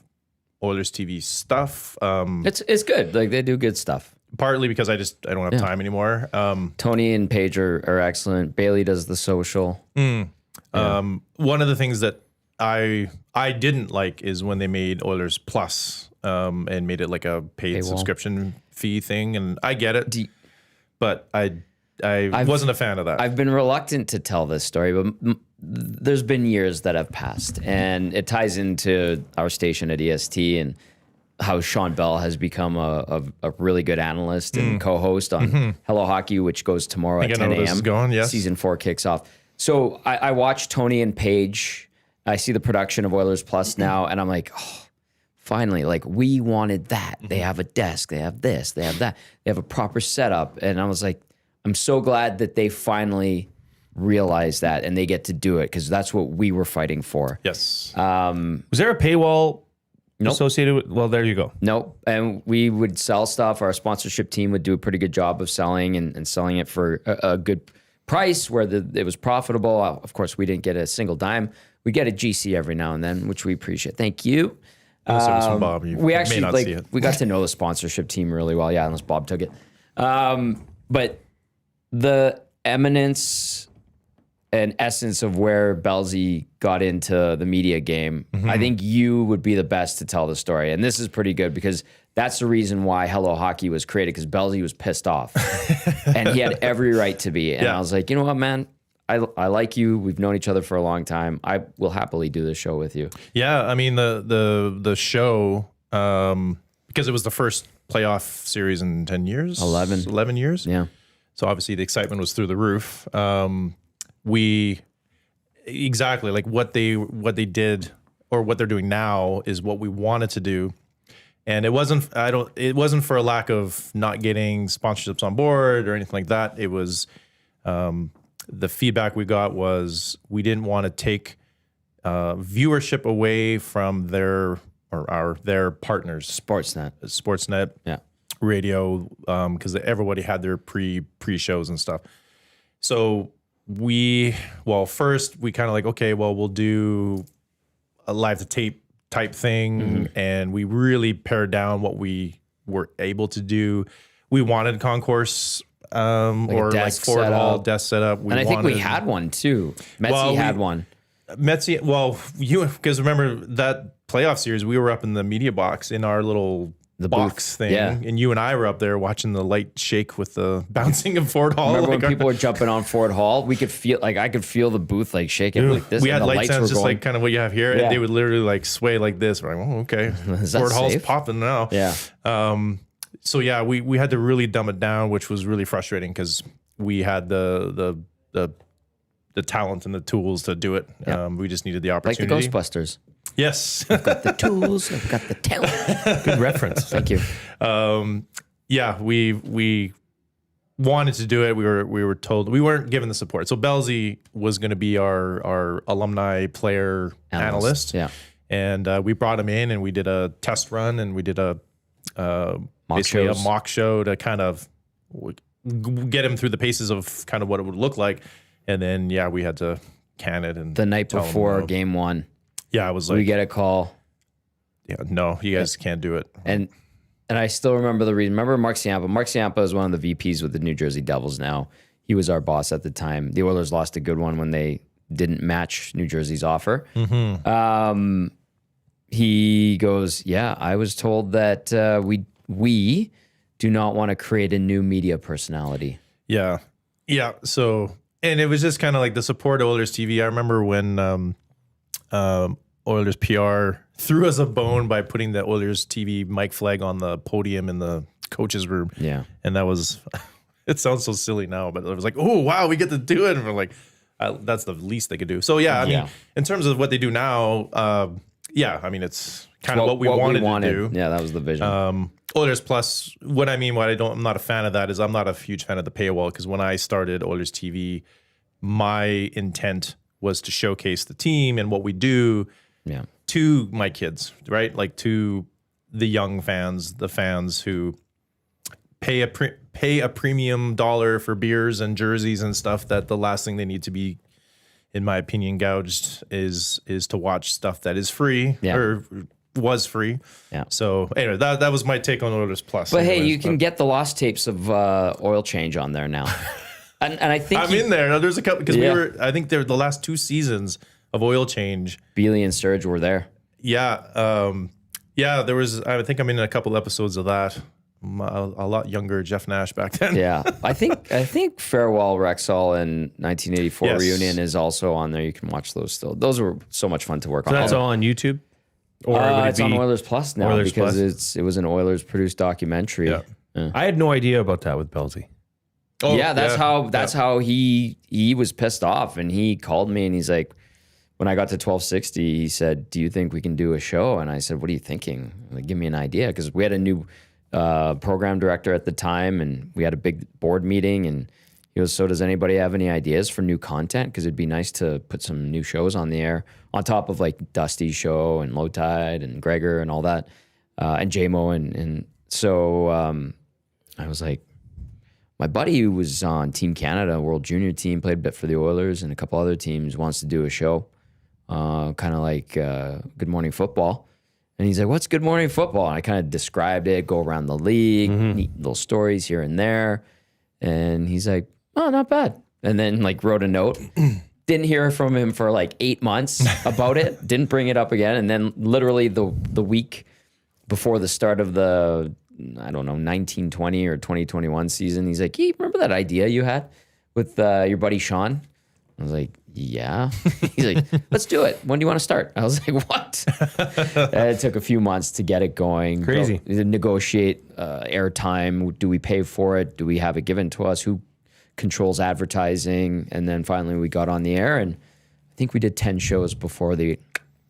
Oilers TV stuff. It's good. Like they do good stuff. Partly because I don't have time anymore. Tony and Paige are excellent. Bailey does the social. One of the things that I didn't like is when they made Oilers Plus and made it like a paid subscription fee thing. And I get it, but I wasn't a fan of that. I've been reluctant to tell this story, but there's been years that have passed, and it ties into our station at EST and how Sean Bell has become a really good analyst and co-host on Hello Hockey, which goes tomorrow at 10 a.m. Yes. Season 4 kicks off. So I watched Tony and Paige. I see the production of Oilers Plus now, and I'm like, oh, finally, like we wanted that. They have a desk, they have this, they have that, they have a proper setup. And I was like, I'm so glad that they finally realize that and they get to do it, because that's what we were fighting for. Yes. Was there a paywall associated with? Well, there you go. Nope. And we would sell stuff. Our sponsorship team would do a pretty good job of selling and selling it for a good price where it was profitable. Of course, we didn't get a single dime. We get a GC every now and then, which we appreciate. Thank you. Bob, we actually we got to know the sponsorship team really well. Yeah, unless Bob took it. But the eminence and essence of where Belzy got into the media game, I think you would be the best to tell the story. And this is pretty good because that's the reason why Hello Hockey was created, because Belzy was pissed off and he had every right to be. And I was like, you know what, man? I like you. We've known each other for a long time. I will happily do this show with you. Yeah, I mean the show, because it was the first playoff series in 10 years. 11 years. Yeah. So obviously the excitement was through the roof. We exactly like what they did or what they're doing now is what we wanted to do. And it wasn't for a lack of not getting sponsorships on board or anything like that. It was the feedback we got was we didn't want to take viewership away from their partners, Sportsnet, radio, because everybody had their pre shows and stuff. So first we kind of like, okay, well, we'll do a live to tape type thing, and we really pared down what we were able to do. We wanted concourse. Like Ford Hall desk setup. I think we had one too. Metzi had one. Metzi, because remember that playoff series, we were up in the media box in our little box thing, and you and I were up there watching the light shake with the bouncing of Ford Hall. Remember when people were jumping on Ford Hall? We could feel I could feel the booth like shaking like this. We had light stands just like kind of what you have here, and they would literally like sway like this. We're like, oh, okay, Ford Hall's popping now. Yeah. So yeah, we had to really dumb it down, which was really frustrating because we had the talent and the tools to do it. Yeah. We just needed the opportunity. Like the Ghostbusters. Yes. I've got the tools. I've got the talent. Good reference. Thank you. We wanted to do it. We were told we weren't given the support. So Belzy was going to be our alumni player analyst. Yeah. And we brought him in and we did a test run and we did a mock show to kind of get him through the paces of kind of what it would look like. And then, we had to can it. And the night before game one. Yeah, I was like, we get a call. Yeah, no, you guys can't do it. And I still remember the reason. Remember Mark Ciampa? Mark Ciampa is one of the VPs with the New Jersey Devils now. He was our boss at the time. The Oilers lost a good one when they didn't match New Jersey's offer. He goes, I was told that we do not want to create a new media personality. Yeah. So, and it was just kind of like the support of Oilers TV. I remember when Oilers PR threw us a bone by putting the Oilers TV mic flag on the podium in the coach's room. Yeah. And that was, it sounds so silly now, but it was like, oh, wow, we get to do it. And we're like, that's the least they could do. So, I mean, in terms of what they do now, I mean, it's kind of what we wanted to do. Yeah, that was the vision. Oilers Plus, I'm not a fan of that is I'm not a huge fan of the paywall, because when I started Oilers TV, my intent was to showcase the team and what we do to my kids, right? Like to the young fans, the fans who pay a premium dollar for beers and jerseys and stuff, that the last thing they need to be, in my opinion, gouged is to watch stuff that is free or was free. Yeah. So anyway, that was my take on Oilers Plus. But hey, you can get the lost tapes of oil change on there now. And I think I'm in there. There's a couple because I think they're the last 2 seasons of oil change. Bealey and Sturge were there. Yeah. There was, I think I'm in a couple episodes of that. A lot younger Jeff Nash back then. Yeah. I think Farewell Rexall and 1984 Yes. Reunion is also on there. You can watch those still. Those were so much fun to work on. So that's all on YouTube? Or would it it's be on Oilers Plus now Oilers because Plus? it was an Oilers produced documentary. Yeah. I had no idea about that with Belsey. Oh, Yeah, that's how he was pissed off, and he called me and he's like, when I got to 1260, he said, "Do you think we can do a show?" And I said, "What are you thinking? Like, give me an idea," because we had a new program director at the time, and we had a big board meeting, and he goes, "So does anybody have any ideas for new content? Because it'd be nice to put some new shows on the air on top of like Dusty's show and Low Tide and Gregor and all that, and JMO and so I was like." My buddy who was on Team Canada, World Junior team, played a bit for the Oilers and a couple other teams, wants to do a show, kind of like Good Morning Football. And he's like, "What's Good Morning Football?" And I kind of described it, go around the league, neat little stories here and there. And he's like, "Oh, not bad." And then like wrote a note. Didn't hear from him for like 8 months about it. Didn't bring it up again. And then literally the week before the start of the 1920 or 2021 season. He's like, "Hey, remember that idea you had with your buddy Sean?" I was like, "Yeah." He's like, "Let's do it. When do you want to start?" I was like, "What?" It took a few months to get it going. Crazy. Negotiate airtime. Do we pay for it? Do we have it given to us? Who controls advertising? And then finally we got on the air, and I think we did 10 shows before they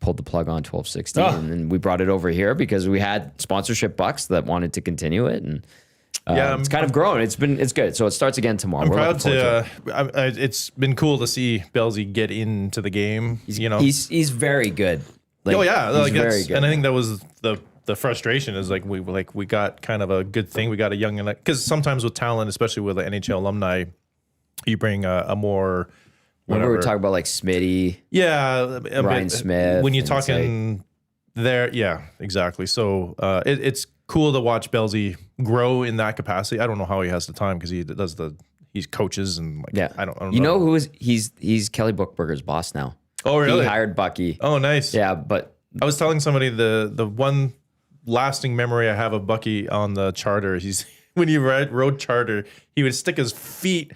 pulled the plug on 1260, and then we brought it over here because we had sponsorship bucks that wanted to continue it, and it's kind of grown. It's good. So it starts again tomorrow. I'm proud to. It's been cool to see Belsey get into the game. He's very good. Like, he's very good. And I think that was the frustration is like we got kind of a good thing. We got a young, because sometimes with talent, especially with the NHL alumni, you bring a more. Remember we were talking about like Smitty, Ryan Smith. When you're talking there, yeah, exactly. So it's cool to watch Belsey grow in that capacity. I don't know how he has the time because he coaches and like, I don't know. You know who is he's Kelly Bookberger's boss now. Oh really? He hired Bucky. Oh nice. Yeah, but I was telling somebody the one lasting memory I have of Bucky on the charter. When he rode charter, he would stick his feet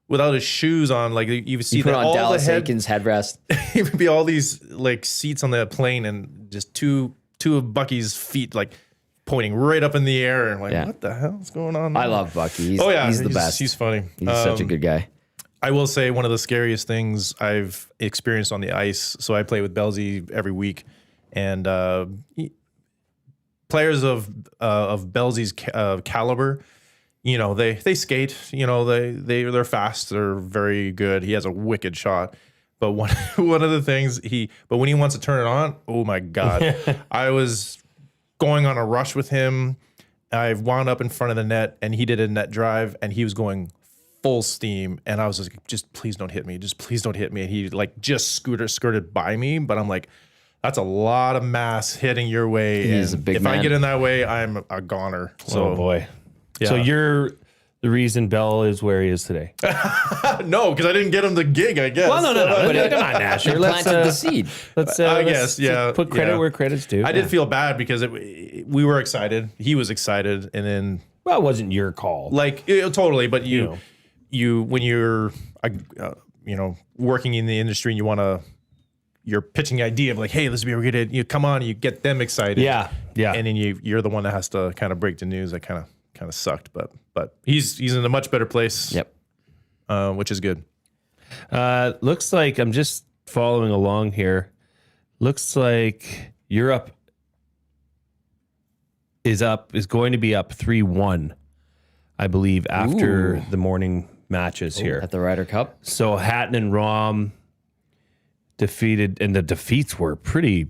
without his shoes on, like you would see put that on all Dallas the head, Aiken's headrest. It would be all these like seats on the plane, and just two of Bucky's feet like pointing right up in the air, and like what the hell's going on? I love Bucky. He's the best. He's funny. He's such a good guy. I will say one of the scariest things I've experienced on the ice. So I play with Belsey every week, and players of Belsey's caliber. They skate, they're fast, they're very good. He has a wicked shot. But one of the things but when he wants to turn it on, oh my God. I was going on a rush with him. I've wound up in front of the net, and he did a net drive, and he was going full steam. And I was just please don't hit me. Just please don't hit me. And he like just skirted by me. But I'm like, that's a lot of mass hitting your way. He's a big man. If I get in that way, I'm a goner. So, Oh boy. Yeah. So you're the reason Bell is where he is today. No, because I didn't get him the gig, I guess. Well, no. But come on, Nash. You planted the seed. I guess, yeah. Put credit where credit's due. I did feel bad because we were excited. He was excited, and then Well, it wasn't your call. like totally. But you when you're working in the industry, and you're pitching the idea of like, hey, this would be good. You come on, you get them excited. Yeah. And then you're the one that has to kind of break the news. That kind of sucked, but he's in a much better place. Yep. Which is good. Looks like I'm just following along here. Looks like Europe is going to be up 3-1, I believe, after the morning matches here At the Ryder Cup. So Hatton and Rom defeated, and the defeats were pretty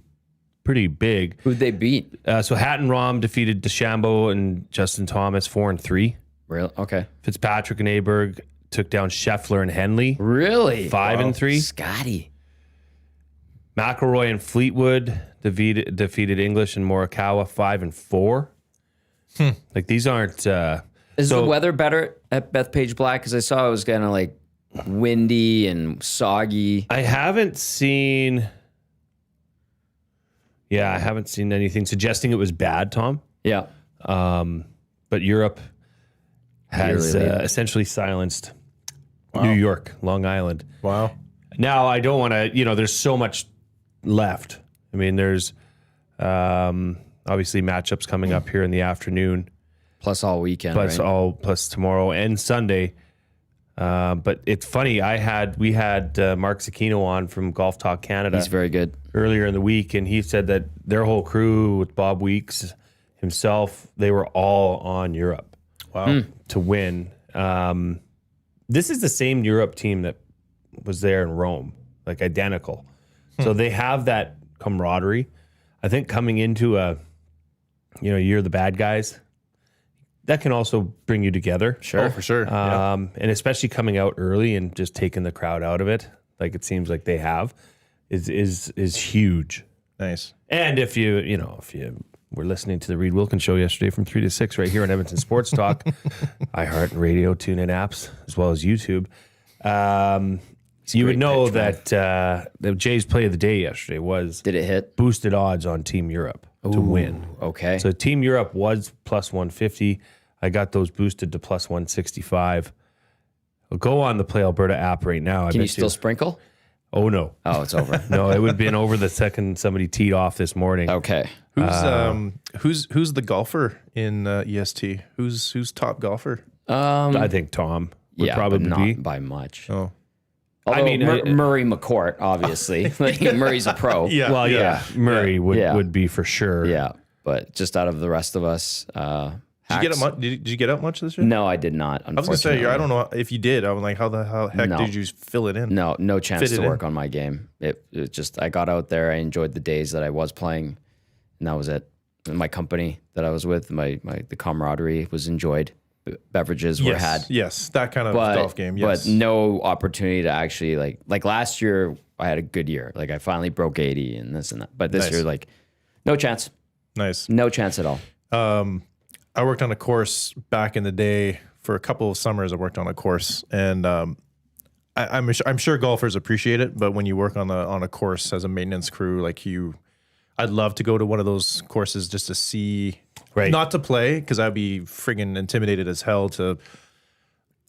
big. Who'd they beat? So Hatton Rom defeated DeChambeau and Justin Thomas 4-3. Really? Okay. Fitzpatrick and Aberg took down Scheffler and Henley Really? 5-3. Scotty. McElroy and Fleetwood defeated English and Morikawa 5-4. Like these aren't. Is the weather better at Bethpage Black? Because I saw it was kind of like windy and soggy. I haven't seen. Yeah, I haven't seen anything suggesting it was bad, Tom. Yeah. But Europe has essentially silenced New York, Long Island. Wow. Now, I don't want to, there's so much left. I mean, there's obviously matchups coming up here in the afternoon. Plus all weekend, plus tomorrow and Sunday. But it's funny, we had Mark Zecchino on from Golf Talk Canada. He's very good. Earlier in the week, and he said that their whole crew with Bob Weeks himself, they were all on Europe. Wow. To win. This is the same Europe team that was there in Rome, like identical. So they have that camaraderie. I think coming into you're the bad guys, that can also bring you together. Sure. Oh, for sure. And especially coming out early and just taking the crowd out of it, like it seems like they have, is huge. Nice. And if you were listening to the Reed Wilkins show yesterday from 3 to 6 right here on Edmonton Sports Talk, iHeartRadio, TuneIn apps, as well as YouTube, you would know that Jay's play of the day yesterday was... Did it hit? Boosted odds on Team Europe to win. Okay. So Team Europe was plus 150. I got those boosted to plus 165. I'll go on the Play Alberta app right now. Can you still sprinkle? Oh, no. Oh, it's over. No, it would have been over the second somebody teed off this morning. Okay. Who's the golfer in EST? Who's top golfer? I think Tom would probably but not be by much. Oh. Although Murray McCourt, obviously. Like, Murray's a pro. Murray would be for sure. Yeah, but just out of the rest of us, did you get out much this year? No, I did not. I was gonna say, I don't know if you did. I'm like, how heck did you fill it in? No chance to work on my game. It just, I got out there, I enjoyed the days that I was playing, and that was it. And my company that I was with, the camaraderie was enjoyed. Beverages were had. Yes, that kind of golf game. Yes. But no opportunity to actually like last year I had a good year. Like I finally broke 80 and this and that. But this year, like, no chance. Nice. No chance at all. I worked on a course back in the day for a couple of summers. I worked on a course, and I'm sure golfers appreciate it. But when you work on a course as a maintenance crew, I'd love to go to one of those courses just to see. Right. Not to play, because I'd be friggin' intimidated as hell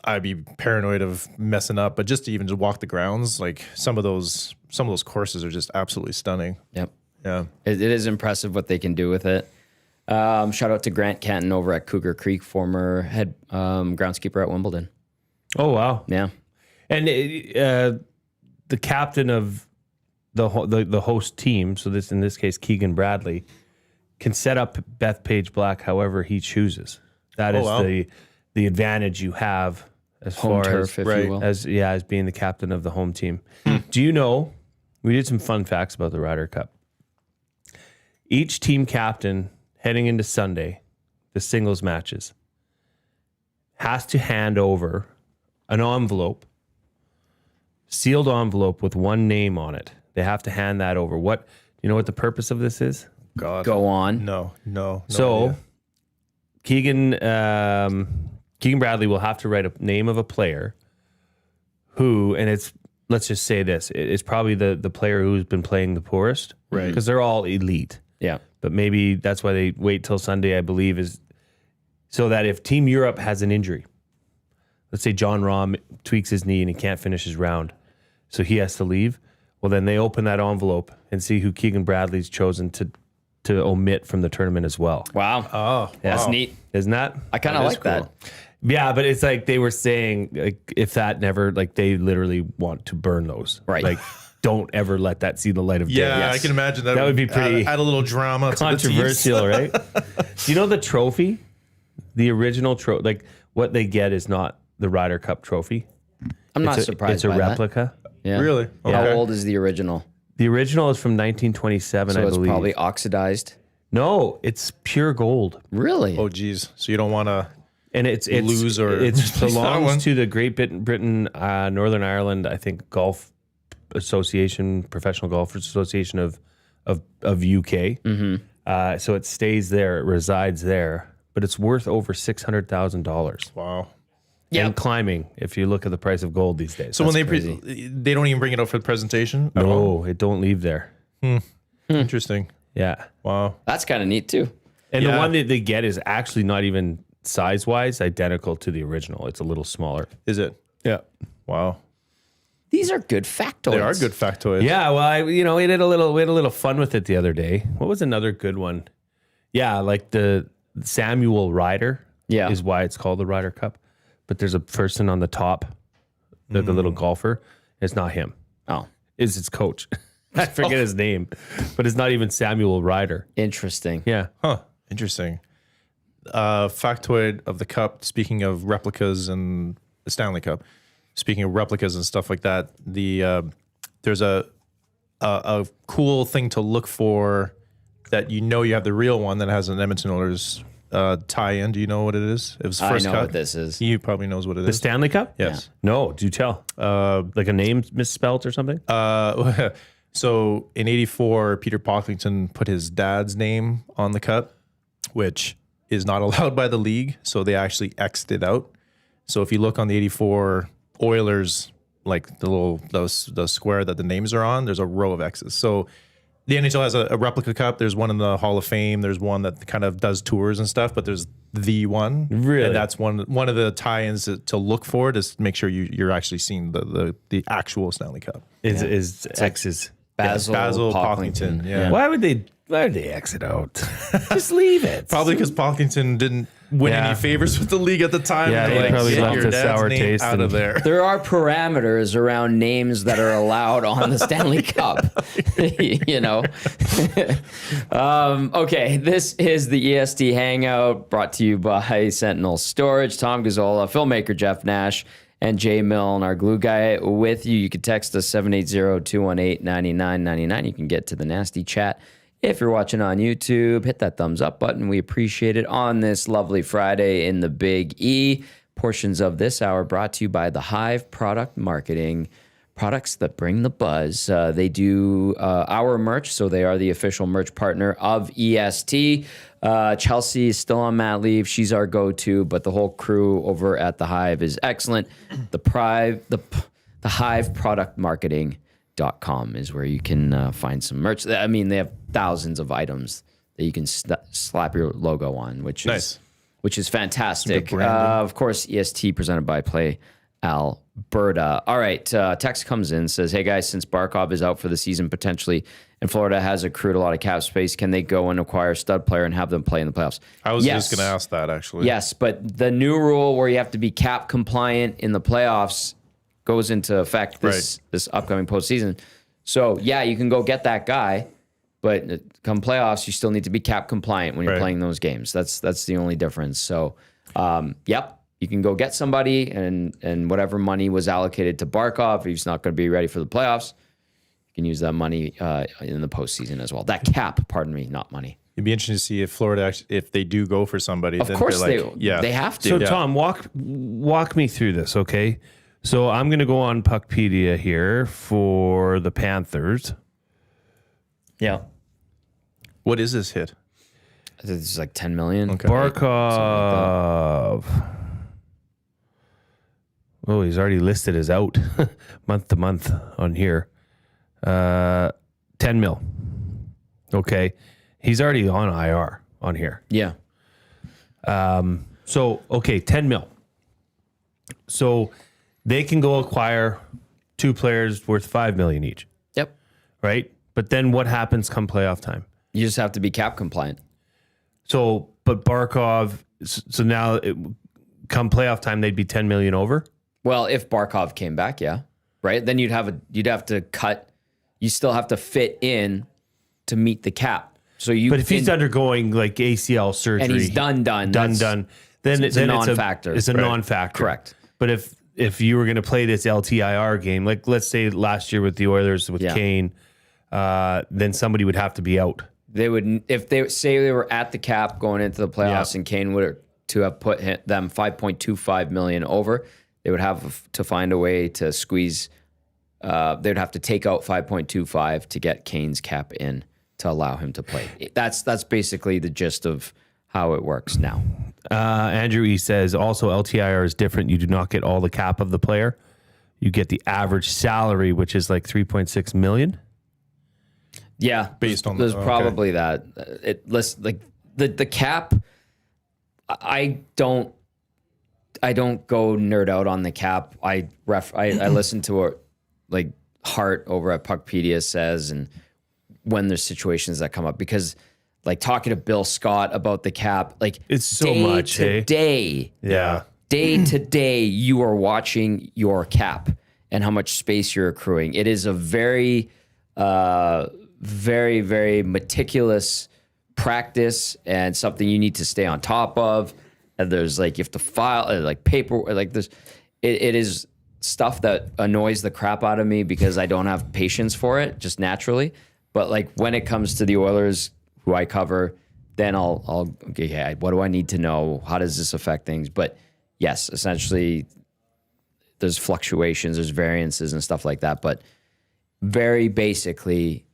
I'd be paranoid of messing up, but just to even walk the grounds, like some of those courses are just absolutely stunning. Yep. Yeah. It is impressive what they can do with it. Shout out to Grant Canton over at Cougar Creek, former head groundskeeper at Wimbledon. Oh, wow. Yeah. And the captain of the host team, so in this case, Keegan Bradley, can set up Bethpage Black however he chooses. That is the advantage you have as home far turf, as, if you will. as being the captain of the home team. Do you know, we did some fun facts about the Ryder Cup. Each team captain heading into Sunday, the singles matches, has to hand over an envelope, sealed envelope with one name on it. They have to hand that over. You know what the purpose of this is? God. Go on. No. So idea. Keegan Bradley will have to write a name of a player who, and let's just say this, it's probably the player who's been playing the poorest, right? Because they're all elite. Yeah. But maybe that's why they wait till Sunday, I believe, is so that if Team Europe has an injury, let's say John Rahm tweaks his knee and he can't finish his round, so he has to leave. Well, then they open that envelope and see who Keegan Bradley's chosen to omit from the tournament as well. Wow. Oh, that's neat. Isn't that? I kind of like that. Yeah, but it's like they were saying, like, if that never, like, they literally want to burn those. Right. Like, don't ever let that see the light of day. Yeah, yes. I can imagine that would be pretty add a little drama controversial, right? Do you know the trophy? The original trophy, like, what they get is not the Ryder Cup trophy. I'm not surprised. It's a replica. That. Yeah. Really? Okay. How old is the original? The original is from 1927, I believe. So it's probably oxidized? No, it's pure gold. Really? Oh, geez. So you don't want to lose or... It belongs to the Great Britain, Northern Ireland, I think, golf Association, Professional Golfers Association of UK. So it stays there, it resides there, but it's worth over $600,000. Wow. And climbing, if you look at the price of gold these days. So when they don't even bring it out for the presentation? No, it don't leave there. Interesting. Yeah. Wow. That's kind of neat too. And the one that they get is actually not even size-wise identical to the original. It's a little smaller. Is it? Yeah. Wow. These are good factoids. They are good factoids. Yeah, well, we had a little fun with it the other day. What was another good one? Yeah, like the Samuel Ryder is why it's called the Ryder Cup. But there's a person on the top, the little golfer. It's not him. Oh. It's its coach. I forget his name, but it's not even Samuel Ryder. Interesting. Yeah. Huh. Interesting. Factoid of the cup, speaking of replicas and the Stanley Cup, speaking of replicas and stuff like that, there's a cool thing to look for that you have the real one that has an Edmonton Oilers tie-in. Do you know what it is? It was the first I know cut. what this is. He probably knows what it The is. Stanley Cup? Yes. No, do tell. Like a name misspelt or something? So in '84, Peter Pocklington put his dad's name on the cup, which is not allowed by the league. So they actually X'd it out. So if you look on the '84 Oilers, like the square that the names are on, there's a row of X's. So the NHL has a replica cup. There's one in the Hall of Fame. There's one that kind of does tours and stuff, but there's the one. Really? And that's one of the tie-ins to look for, to make sure you're actually seeing the actual Stanley Cup. Is X's. Basil Pocklington. Yeah. Why would they exit out? Just leave it. Probably because Pocklington didn't win any favors with the league at the time. Yeah, They're they probably get left your a dad's sour name taste out of there. There are parameters around names that are allowed on the Stanley Cup. Okay, this is the EST Hangout, brought to you by Sentinel Storage. Tom Gazzola, filmmaker Jeff Nash, and Jay Milne, our glue guy, with you. You can text us 780-218-9999. You can get to the nasty chat. If you're watching on YouTube, hit that thumbs up button. We appreciate it on this lovely Friday in the Big E. Portions of this hour brought to you by The Hive Product Marketing. Products that bring the buzz. They do our merch, so they are the official merch partner of EST. Chelsea is still on mat leave. She's our go-to, but the whole crew over at The Hive is excellent. The Hive Product Marketing.com is where you can find some merch. I mean, they have thousands of items that you can slap your logo on, which is fantastic. Of course, EST presented by Play Alberta. All right, text comes in, says, hey guys, since Barkov is out for the season potentially, and Florida has accrued a lot of cap space, can they go and acquire a stud player and have them play in the playoffs? I was just going to ask that, actually. Yes, but the new rule where you have to be cap compliant in the playoffs goes into effect this upcoming postseason. So, yeah, you can go get that guy, but come playoffs, you still need to be cap compliant when you're playing those games. That's the only difference. So, you can go get somebody, and whatever money was allocated to Barkov, if he's not going to be ready for the playoffs, you can use that money in the postseason as well. That cap, pardon me, not money. It'd be interesting to see if Florida if they do go for somebody. Of course they have to. So Tom, walk me through this, okay? So I'm going to go on Puckpedia here for the Panthers. Yeah. What is this hit? It's like 10 million. Okay. Barkov. Oh, he's already listed as out month to month on here. 10 mil. Okay. He's already on IR on here. Yeah. So, okay, 10 mil. So they can go acquire two players worth 5 million each. Yep. Right? But then what happens come playoff time? You just have to be cap compliant. So, but Barkov, so now come playoff time, they'd be 10 million over? Well, if Barkov came back, yeah. Right? Then you'd have to cut, you still have to fit in to meet the cap. So But if he's undergoing like ACL surgery. And he's done. Then it's a non-factor. It's a non-factor. Correct. But if you were going to play this LTIR game, like let's say last year with the Oilers with Kane, then somebody would have to be out. They would, if they say they were at the cap going into the playoffs and Kane would have put them $5.25 million over, they would have to find a way to squeeze they'd have to take out 5.25 to get Kane's cap in to allow him to play. That's basically the gist of how it works now. Andrew E says also LTIR is different. You do not get all the cap of the player. You get the average salary, which is like 3.6 million. Yeah, based on there's probably that. Like the cap. I don't go nerd out on the cap. I listen to what like Hart over at Puckpedia says, and when there's situations that come up, because like talking to Bill Scott about the cap, like it's so much day to day, you are watching your cap and how much space you're accruing. It is a very, very, very meticulous practice and something you need to stay on top of. And there's like, you have to file like paper, like this. It is stuff that annoys the crap out of me because I don't have patience for it just naturally. But like when it comes to the Oilers, who I cover, then I'll okay, what do I need to know? How does this affect things? But yes, essentially there's fluctuations, there's variances and stuff like that. But very basically,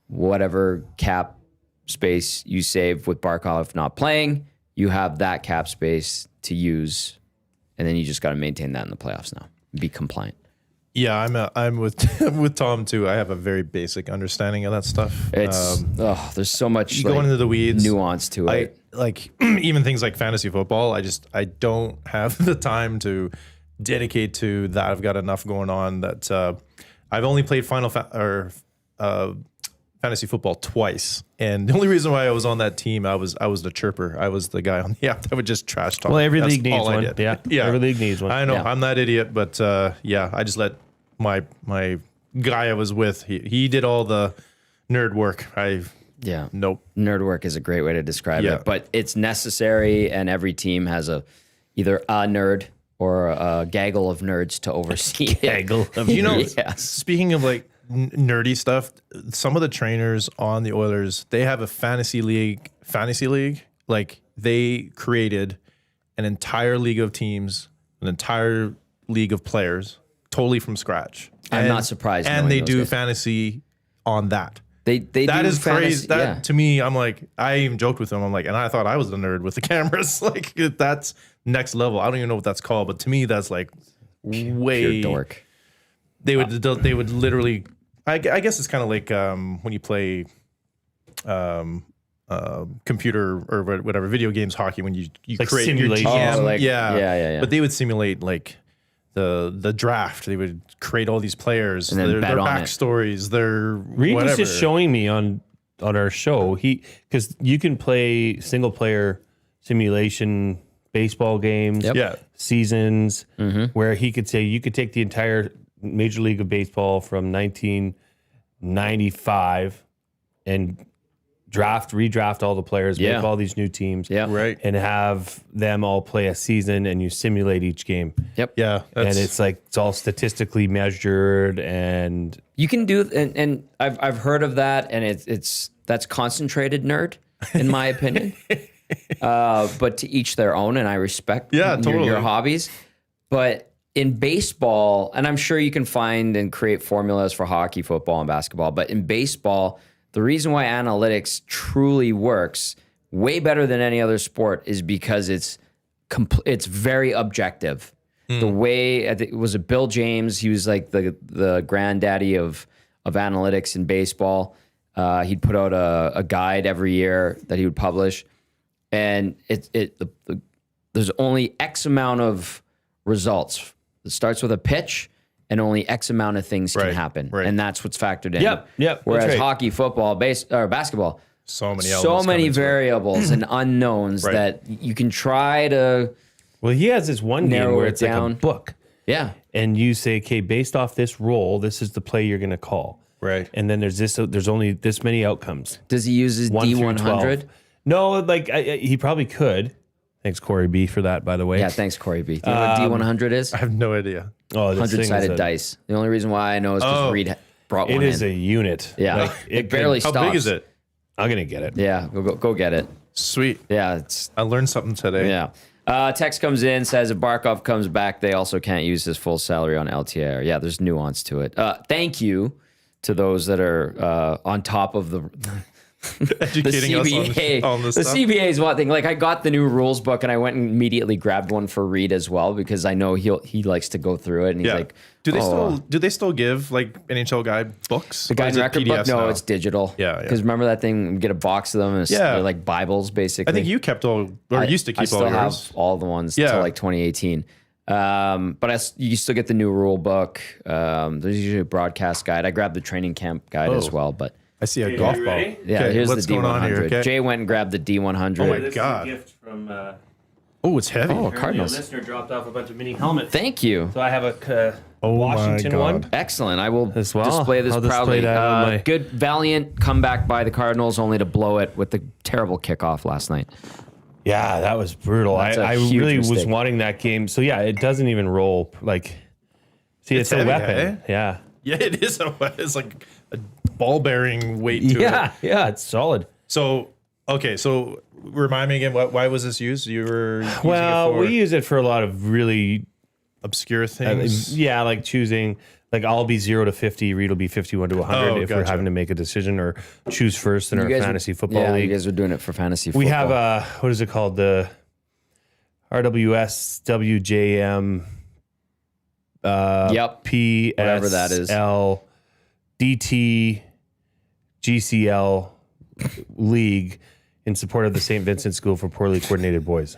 whatever cap space you save with Barkov not playing, you have that cap space to use, and then you just got to maintain that in the playoffs now. Be compliant. Yeah, I'm with Tom too. I have a very basic understanding of that stuff. It's there's so much you go into the weeds, nuance to it. Like even things like fantasy football. I don't have the time to dedicate to that. I've got enough going on that I've only played fantasy football twice, and the only reason why I was on that team, I was the chirper. I was the guy on the app that would just trash talk. Well, every league needs one. Yeah, every league needs one. I know, I'm that idiot, but I just let my guy I was with. He did all the nerd work. Nope. Nerd work is a great way to describe it, but it's necessary, and every team has either a nerd or a gaggle of nerds to oversee. Gaggle of nerds. Speaking of like nerdy stuff, some of the trainers on the Oilers, they have a fantasy league. Like they created an entire league of teams, an entire league of players, totally from scratch. I'm not surprised. And they do fantasy on that. They that do is fantasy, crazy. That to me, I'm like, I even joked with them. I'm like, and I thought I was the nerd with the cameras. Like that's next level. I don't even know what that's called, but to me, that's like way pure dork. They would literally. I guess it's kind of like when you play computer or whatever video games, hockey. When you like create simulation. your GM, yeah. But they would simulate like the draft. They would create all these players, and then their backstories, their Reed whatever. was just showing me on our show. Because you can play single player simulation baseball games, seasons, where he could say you could take the entire Major League of Baseball from 1995 and redraft all the players, make all these new teams, and have them all play a season, and you simulate each game. Yep. Yeah. And it's like it's all statistically measured, and you can do. And I've heard of that, and that's concentrated nerd, in my opinion. But to each their own, and I respect your hobbies, but. In baseball, and I'm sure you can find and create formulas for hockey, football, and basketball, but in baseball, the reason why analytics truly works way better than any other sport is because it's very objective. The way, I think it was Bill James, he was like the granddaddy of analytics in baseball. He'd put out a guide every year that he would publish, and there's only X amount of results. It starts with a pitch, and only X amount of things can happen, and that's what's factored in. Yep. Whereas hockey, football, or basketball, so many variables and unknowns that you can try to. Well, he has this one game where it's down. like a book, and you say, okay, based off this roll, this is the play you're going to call, right? And then there's only this many outcomes. Does he use his D100? No, like he probably could. Thanks, Corey B, for that, by the way. Yeah, thanks, Corey B. Do you know what D100 is? I have no idea. Oh, 100-sided dice. The only reason why I know is because Reed brought one in. It is a unit. Yeah. Like, it barely stops. How big is it? I'm going to get it. Yeah, go get it. Sweet. Yeah, I learned something today. Yeah. Text comes in, says if Barkov comes back, they also can't use his full salary on LTIR. Yeah, there's nuance to it. Thank you to those that are on top of the Educating us on this the stuff. CBA is one thing. Like I got the new rules book and I went and immediately grabbed one for Reed as well because I know he likes to go through it and he's like, do they still give like NHL guy books? The guide record book? No, it's digital. Yeah. Because remember that thing? You get a box of them. And they're like Bibles, basically. I think you kept used to keep all yours. I still have all the ones till like 2018. But you still get the new rule book. There's usually a broadcast guide. I grabbed the training camp guide as well, but. I see a golf ball. Yeah, here's what's the D100. going on here, okay? Jay went and grabbed the D100. Oh my This God. is a gift from It's heavy. Oh, Cardinals. A listener dropped off a bunch of mini helmets. Thank you. So I have a Oh my Washington God. one. Excellent. I will As well. display this I'll display proudly. that on my- Good, valiant comeback by the Cardinals, only to blow it with the terrible kickoff last night. Yeah, that was brutal. That's a I huge really was mistake. wanting that game. So yeah, it doesn't even roll. Like, see, it's a heavy, weapon. eh? Yeah. Yeah, it is. It's like a ball bearing weight to it. Yeah, it's solid. So remind me again, why was this used? You were using it for We use it for a lot of really, obscure things. like choosing, like I'll be 0 to 50, Reed will be 51 to 100 if we're gotcha. having to make a decision or choose first in our fantasy football league. You guys are doing it for fantasy football. We have what is it called? The RWS WJM Yep. PSL Whatever that is. DT GCL League in support of the St. Vincent School for Poorly Coordinated Boys.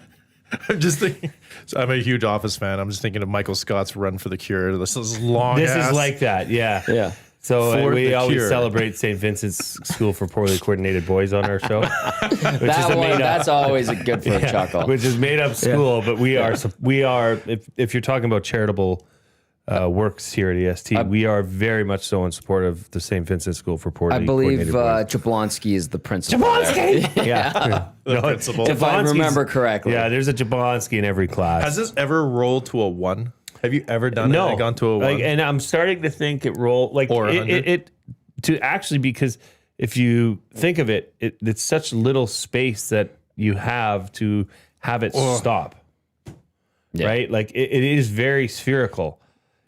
I'm just thinking. So I'm a huge Office fan. I'm just thinking of Michael Scott's Run for the Cure. This is long. This is like that, yeah. Yeah. So For we the always Cure. celebrate St. Vincent's School for Poorly Coordinated Boys on our show, That's always a good for a chuckle. which is made up school. But we are if you're talking about charitable works here at EST, we are very much so in support of the St. Vincent School for Poorly I believe Coordinated Boys. Jablonski is the principal. Jablonski! Yeah, the principal. If I Jablonski's- remember correctly. Yeah, there's a Jablonski in every class. Has this ever rolled to a 1? Have you ever done it? Like, gone to a 1? Like, and I'm starting to think it roll like Or it, 100? it to actually, because if you think of it, it's such little space that you have to have it stop. Yeah. Right? Like it is very spherical.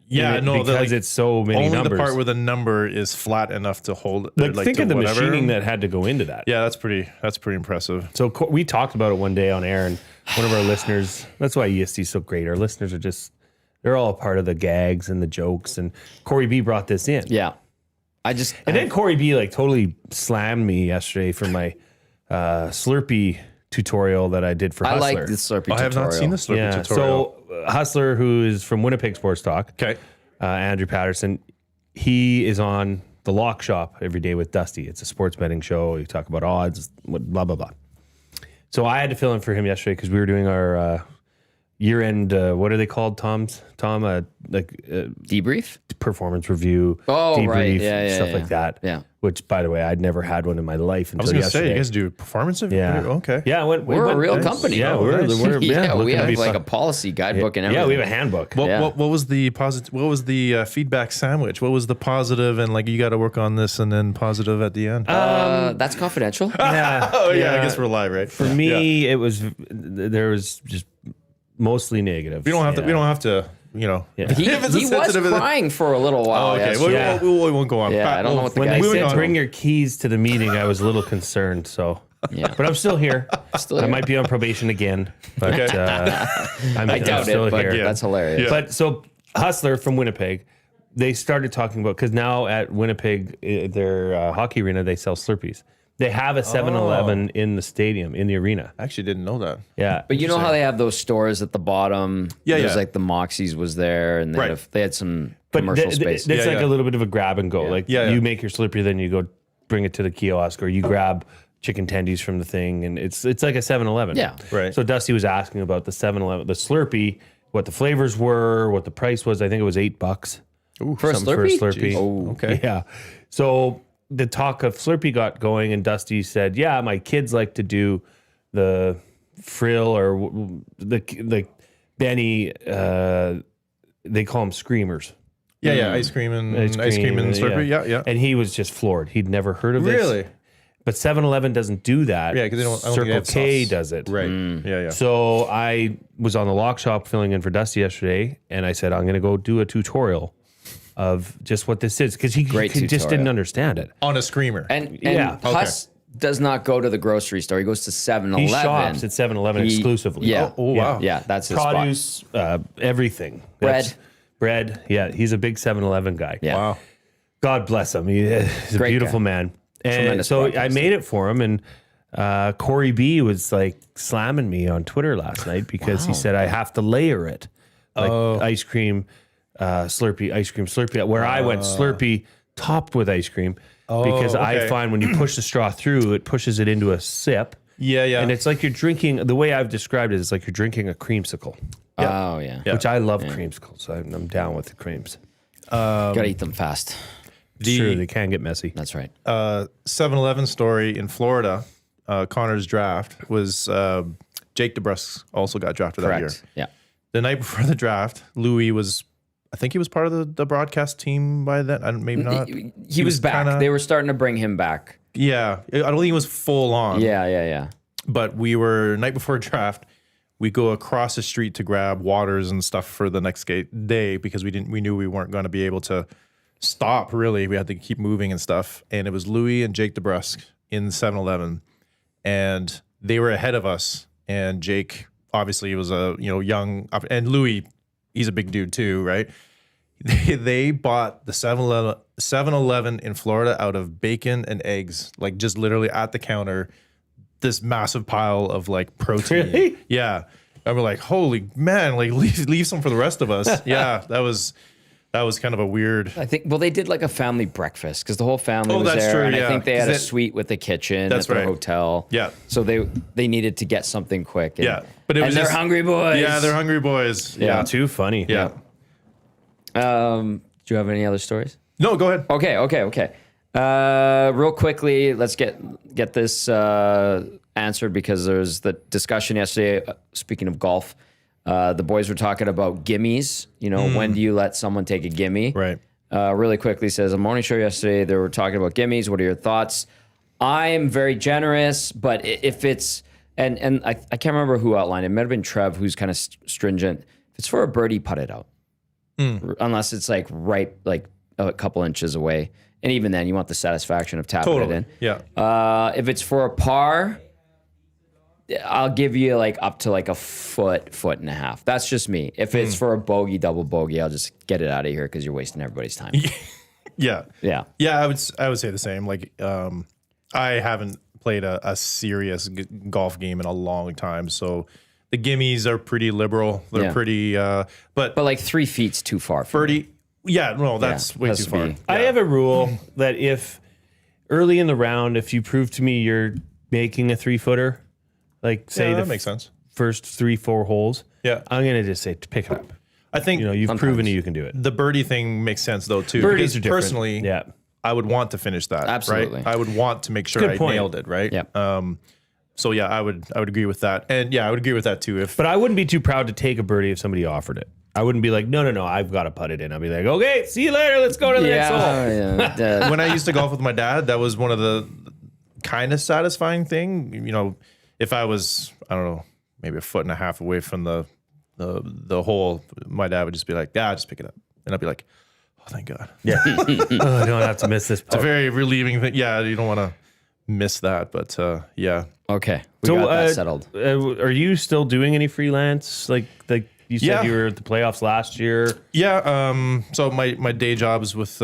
yeah, no, because it's so many only numbers. the part where the number is flat enough to hold. like think to of the whatever. machining that had to go into that. Yeah, that's pretty impressive. So we talked about it one day on air, and one of our listeners. That's why EST is so great. Our listeners are they're all a part of the gags and the jokes. And Corey B brought this in. Yeah. And then Corey B totally slammed me yesterday for my Slurpie tutorial that I did for I Hustler. like the Slurpee tutorial. I have not seen the Slurpee tutorial. So Hustler, who is from Winnipeg Sports Talk, Okay. Andrew Patterson, he is on the Lock Shop every day with Dusty. It's a sports betting show. You talk about odds, blah, blah, blah. So I had to fill in for him yesterday because we were doing our year-end, what are they called, Tom? Debrief? Performance review, Oh, debrief, right. Yeah, stuff yeah. like that. Yeah. Which, by the way, I'd never had one in my life I was until going to say, yesterday. you guys do performance review? Yeah. Okay. Yeah, we We're a went- real nice. company. Yeah, Oh, we're nice. we we looking to have be like fun. a policy guidebook and everything. Yeah, we have a handbook. Yeah. What was the positive? What was the feedback sandwich? What was the positive and like you got to work on this and then positive at the end? That's confidential. Yeah. oh yeah, I guess we're live, right? For me, it was there was just mostly negative. We don't have to. We don't have to. You know, He, if it's a he was sensitive- crying for a little while. Oh, okay. yesterday. Yeah. We won't go on. Yeah, Pat, I don't know what the When guy they moving said on. bring your keys to the meeting, I was a little concerned. So, Yeah. but I'm still here. Still I here. might be on probation again, but I doubt still it, but here. Yeah. that's hilarious. Yeah. But so Hustler from Winnipeg, they started talking about because now at Winnipeg, their hockey arena, they sell Slurpees. They have a 7-Eleven in the stadium, in the arena. I actually didn't know that. Yeah, But you know how they have those stores at the bottom? Yeah, There's yeah. like the Moxies was there, and Right. they had some but commercial space. It's Yeah, like yeah. a little bit of a grab and go. Like Yeah, you yeah. make your Slurpee, then you go bring it to the kiosk, or you grab chicken tendies from the thing, and it's like a 7-Eleven. Yeah. Right. So Dusty was asking about the 7-Eleven, the Slurpee, what the flavors were, what the price was. I think it was $8 For a something Slurpee? For a Slurpee. Oh, okay. Yeah. So the talk of Slurpee got going, and Dusty said, "Yeah, my kids like to do the frill or the Benny. They call them screamers. Yeah, ice cream and Ice ice cream and cream, Slurpee. Yeah, yeah. And he was just floored. He'd never heard of this. Really? But 7-Eleven doesn't do that. Yeah, because they don't. I don't think they Circle have K sauce. does it. Right. Yeah. So I was on the lock shop filling in for Dusty yesterday, and I said I'm going to go do a tutorial of just what this is because he just didn't understand it. On a screamer. And Yeah. Huss does not go to the grocery store. He goes to 7-Eleven. He shops at 7-Eleven exclusively. Yeah. Oh, wow. Yeah, that's his Produce, everything. Bread. Yeah, he's a big 7-Eleven guy. Yeah. Wow. God bless him. He's a Great beautiful guy. man. And Tremendous so podcast. I made it for him, and Corey B was like slamming me on Twitter last night because he said I have to layer it, like ice cream, Slurpee, ice cream, Slurpee. Where I went Slurpee topped with ice cream because I okay. find when you push the straw through, it pushes it into a sip. Yeah. And it's like you're drinking. The way I've described it is like you're drinking a creamsicle, Oh, yeah. which I love creamsicles. So I'm down with the creams. Gotta eat them fast. Sure, they can get messy. That's right. 7-Eleven story in Florida. Connor's draft was Jake DeBrusk also got drafted that year. Correct. Yeah. The night before the draft, Louis was. I think he was part of the broadcast team by then. Maybe not. He was back. They were starting to bring him back. Yeah, I don't think he was full on. Yeah. But we were night before draft. We go across the street to grab waters and stuff for the next day because we knew we weren't going to be able to stop. Really, we had to keep moving and stuff. And it was Louis and Jake DeBrusk in 7-Eleven, and they were ahead of us. And Jake obviously was a young, and Louis, he's a big dude too, right? They bought the 7-Eleven in Florida out of bacon and eggs, like just literally at the counter. This massive pile of like protein. Really? Yeah. And we're like, holy man, like leave some for the rest of us. Yeah, that was kind of a weird. I think, they did like a family breakfast because the whole family was that's there. true, and yeah. I think they had a 'Cause suite with the kitchen That's at the right. hotel. Yeah. So they needed to get something quick. And, Yeah. But it was they're just- hungry boys. Yeah, they're hungry boys. Yeah. Too funny. Yeah. Do you have any other stories? No, go ahead. Okay. Real quickly, let's get this answered because there's the discussion yesterday. Speaking of golf, the boys were talking about gimmies. When do you let someone take a gimme? Right. Really quickly says, on morning show yesterday, they were talking about gimmies. What are your thoughts? I am very generous, but if it's, and I can't remember who outlined it. It might have been Trev, who's kind of stringent. If it's for a birdie, putt it out. Unless it's like right, like a couple inches away. And even then, you want the satisfaction of tapping it in. Yeah. If it's for a par, I'll give you like up to like a foot and a half. That's just me. If it's for a bogey, double bogey, I'll just get it out of here because you're wasting everybody's time. Yeah. Yeah. Yeah, I would say the same. Like, I haven't played a serious golf game in a long time, so the gimmies are pretty liberal. They're pretty, but like 3 feet's too far for me. birdie. Yeah, no, that's way has too to far. be- I have a rule that if early in the round, if you prove to me you're making a 3-footer, like say that the makes sense. first 3-4 holes, Yeah. I'm gonna just say pick it up. I think You've proven you can do it. the birdie thing makes sense though too. Birdies because are different. personally, Yeah. I would want to finish that. Absolutely. Right? I would want to make sure Good I point. nailed it. Right. Yep. So yeah, I would agree with that, and yeah, I would agree with that too. If But I wouldn't be too proud to take a birdie if somebody offered it. I wouldn't be like, no, I've got to putt it in. I'd be like, okay, see you later. Let's go to the next hole. Yeah. when I used to golf with my dad, that was one of the kind of satisfying thing. If I was, I don't know, maybe a foot and a half away from the hole, my dad would just be like, yeah, just pick it up. And I'd be like, oh, thank God. Yeah. I don't have to miss this It's a part. very relieving thing. Yeah, you don't want to miss that, but yeah. Okay. We got that settled. Are you still doing any freelance? Like you said Yeah. you were at the playoffs last year. Yeah, so my day job is with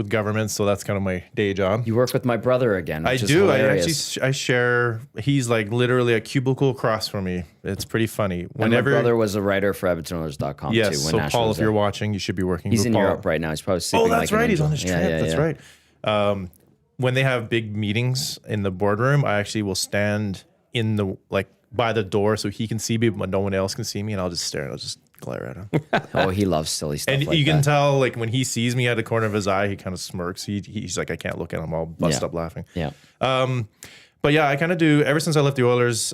government, so that's kind of my day job. You work with my brother again, which I is do. hilarious. I share. He's like literally a cubicle across from me. It's pretty funny. And my brother was a writer for EdmontonOilers.com too. Yes. When So Nash Paul, was if you're there. watching, you should be working. He's with in Paul. Europe right now. He's probably sleeping. Oh, that's like an right. He's angel. on his trip. Yeah, That's right. When they have big meetings in the boardroom, I actually will stand in the by the door so he can see me, but no one else can see me, and I'll just stare and I'll just glare at him. Oh, he loves silly stuff. And like you can that. tell, like when he sees me at the corner of his eye, he kind of smirks. He's like, I can't look at him. I'll bust up laughing. Yeah. But yeah, I kind of do. Ever since I left the Oilers,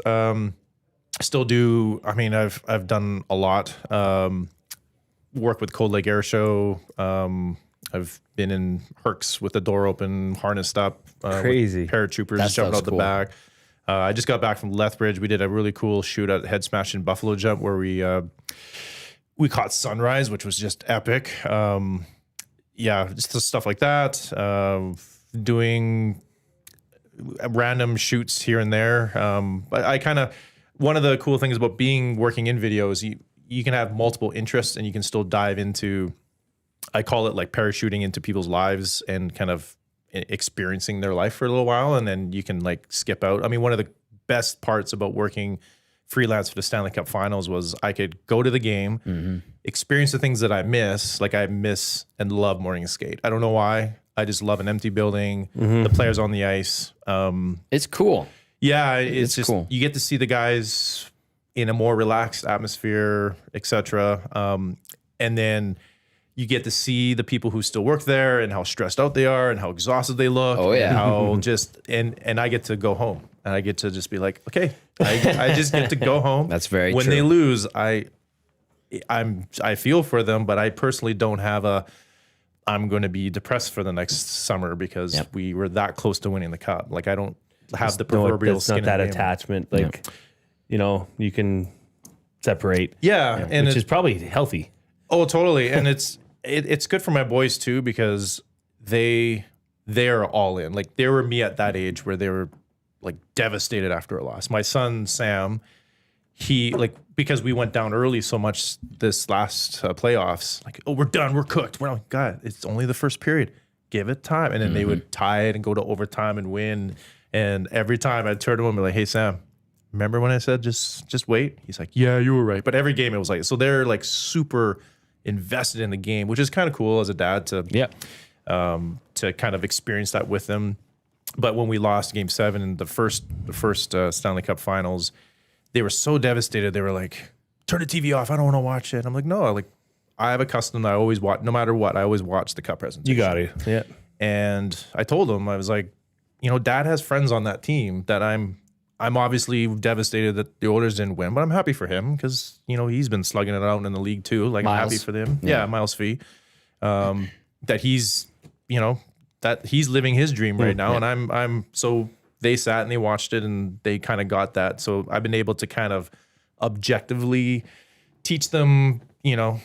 still do. I mean, I've done a lot. Work with Cold Lake Air Show. I've been in Hercs with the door open, harnessed up. Crazy. Paratroopers jumping out the back. I just got back from Lethbridge. We did a really cool shoot at Head Smash in Buffalo Jump where we caught sunrise, which was just epic. Just stuff like that. Doing random shoots here and there. I kind of, one of the cool things about working in videos, you can have multiple interests and you can still dive into, I call it like parachuting into people's lives and kind of experiencing their life for a little while. And then you can like skip out. I mean, one of the best parts about working freelance for the Stanley Cup finals was I could go to the game, experience the things that I miss. Like I miss and love morning skate. I don't know why. I just love an empty building, the players on the ice. It's cool. Yeah, it's just cool. You get to see the guys in a more relaxed atmosphere, etc. And then you get to see the people who still work there and how stressed out they are and how exhausted they look. Oh yeah. And how just and I get to go home and I get to just be like, okay, I just get to go home. That's very when true. they lose, I feel for them, but I personally don't have I'm going to be depressed for the next summer because we were that close to winning the cup. Like I don't have the proverbial it's skin not that in the game. attachment. Like, you know, you can separate. Yeah, and which is probably healthy. Oh, totally. And it's good for my boys too because they're all in. Like they were me at that age where they were like devastated after a loss. My son Sam, he like because we went down early so much this last playoffs. Like, oh, we're done, we're cooked. We're like, God, it's only the first period. Give it time. And then they would tie it and go to overtime and win. And every time I'd turn to him and be like, hey Sam, remember when I said just wait? He's like, yeah, you were right. But every game it was like so they're like super invested in the game, which is kind of cool as a dad to kind of experience that with them. But when we lost Game 7 in the first Stanley Cup Finals, they were so devastated. They were like, "Turn the TV off. I don't want to watch it." I'm like, "No, like I have a custom that I always watch. No matter what, I always watch the cup presentation." You got it. Yeah. And I told him, I was like, "You know, Dad has friends on that team that I'm obviously devastated that the Oilers didn't win, but I'm happy for him because, you know, he's been slugging it out in the league too. Like I'm happy for them. Yeah, Miles Fee. That he's, you know, that he's living his dream right now. And I'm so they sat and they watched it and they kind of got that. So I've been able to kind of objectively teach them, you know,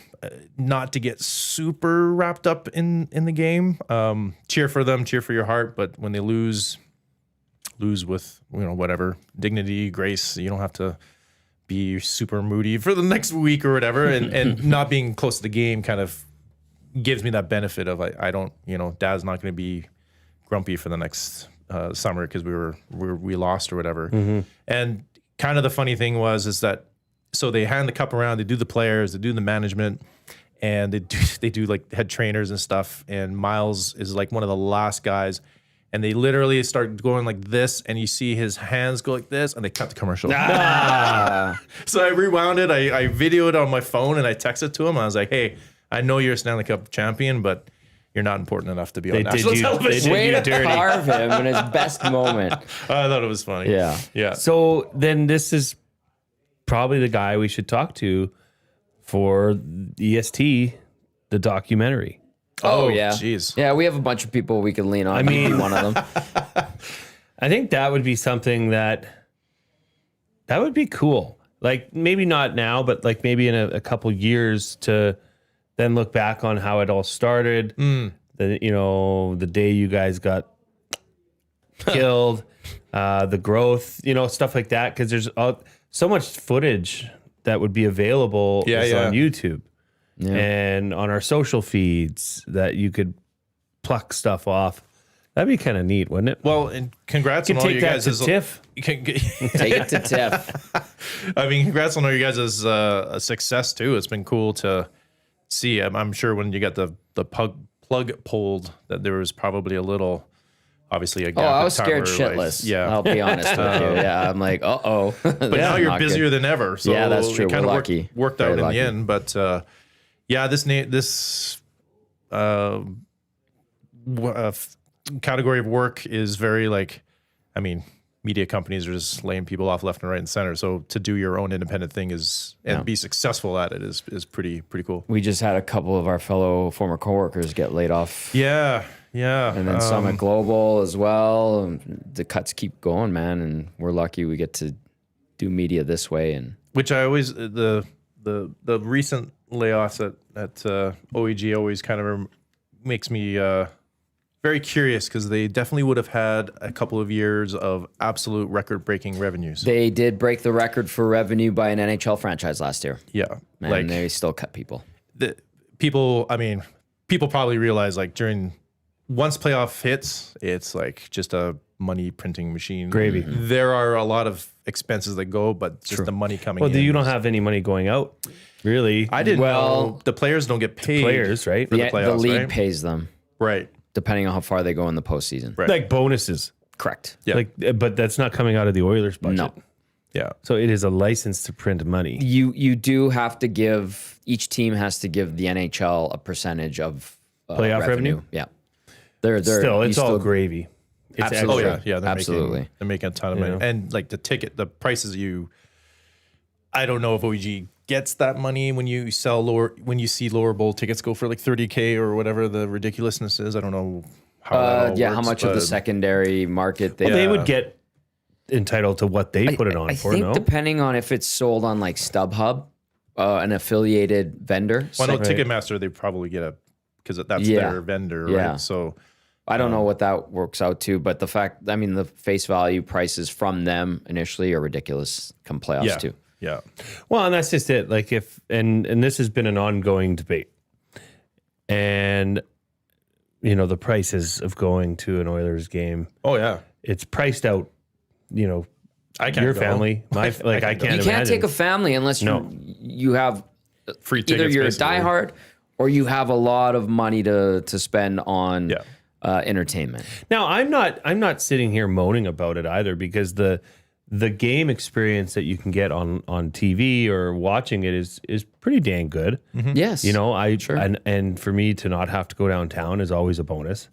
not to get super wrapped up in the game. Cheer for them, cheer for your heart. But when they lose with, you know, whatever dignity, grace. You don't have to be super moody for the next week or whatever. And not being close to the game kind of gives me that benefit of I don't, you know, Dad's not going to be grumpy for the next summer because we lost or whatever. And kind of the funny thing is that so they hand the cup around, they do the players, they do the management, and they do like head trainers and stuff. And Miles is like one of the last guys. And they literally start going like this, and you see his hands go like this, and they cut the commercial. So I rewound it. I videoed it on my phone, and I texted to him. I was like, "Hey, I know you're a Stanley Cup champion, but you're not important enough to be on national television." Way to carve him in his best moment. I thought it was funny. Yeah. So then this is probably the guy we should talk to for EST, the documentary. Oh yeah, jeez. Yeah, we have a bunch of people we can lean on. I mean, one of them. I think that would be something that would be cool. Like maybe not now, but like maybe in a couple years to then look back on how it all started. The day you guys got killed, the growth, you know, stuff like that. Because there's so much footage that would be available on YouTube. Yeah. And on our social feeds that you could pluck stuff off. That'd be kind of neat, wouldn't it? Well, and congrats on all you guys. TIFF. Take it to TIFF. I mean, congrats on all you guys' success too. It's been cool to see. I'm sure when you got the plug pulled that there was probably a little, obviously a gap. I was scared shitless. Yeah, I'll be honest with you. Yeah, I'm like, uh-oh. But now you're busier than ever. So yeah, that's true. It kind of worked out in the end. But this category of work is very like, I mean, media companies are just laying people off left and right and center. So to do your own independent thing and be successful at it is pretty cool. We just had a couple of our fellow former coworkers get laid off. Yeah. And then some at Global as well. And the cuts keep going, man. And we're lucky we get to do media this way. And which I always the recent layoffs at OEG always kind of makes me very curious, because they definitely would have had a couple of years of absolute record-breaking revenues. They did break the record for revenue by an NHL franchise last year. Yeah. And they still cut people. People probably realize, like, once playoff hits, it's like just a money printing machine. Gravy. There are a lot of expenses that go, but just the money coming in. Well, you don't have any money going out, really. I didn't know. The players don't get paid. Players, right? For the playoffs, the league right? pays them. Right. Depending on how far they go in the postseason. Right. Like bonuses. Correct. Yeah. But that's not coming out of the Oilers budget. No. Yeah. So it is a license to print money. You do have to give, each team has to give the NHL a percentage of Playoff revenue? Yeah. They're It's all gravy. It's Absolutely. Oh yeah. They're Absolutely. They're making a ton of money. And like the prices I don't know if OEG gets that money when you see lower bowl tickets go for like $30K or whatever the ridiculousness is. I don't know how that all works, how much of the secondary market they would get entitled to what they put it on I for, think no? depending on if it's sold on like StubHub, an affiliated vendor. Well, I know Ticketmaster, they probably get because that's their vendor, right? Yeah. So I don't know what that works out to, but the face value prices from them initially are ridiculous come playoffs too. Yeah. Well, and that's just it. Like and this has been an ongoing debate. And, the prices of going to an Oilers game. Oh, yeah. It's priced out, I can't your go. family. I can't imagine. You can't take a family unless you have Free tickets, either you're basically. a diehard or you have a lot of money to spend on entertainment. Now, I'm not sitting here moaning about it either, because the game experience that you can get on TV or watching it is pretty dang good. Yes. And for me to not have to go downtown is always a bonus.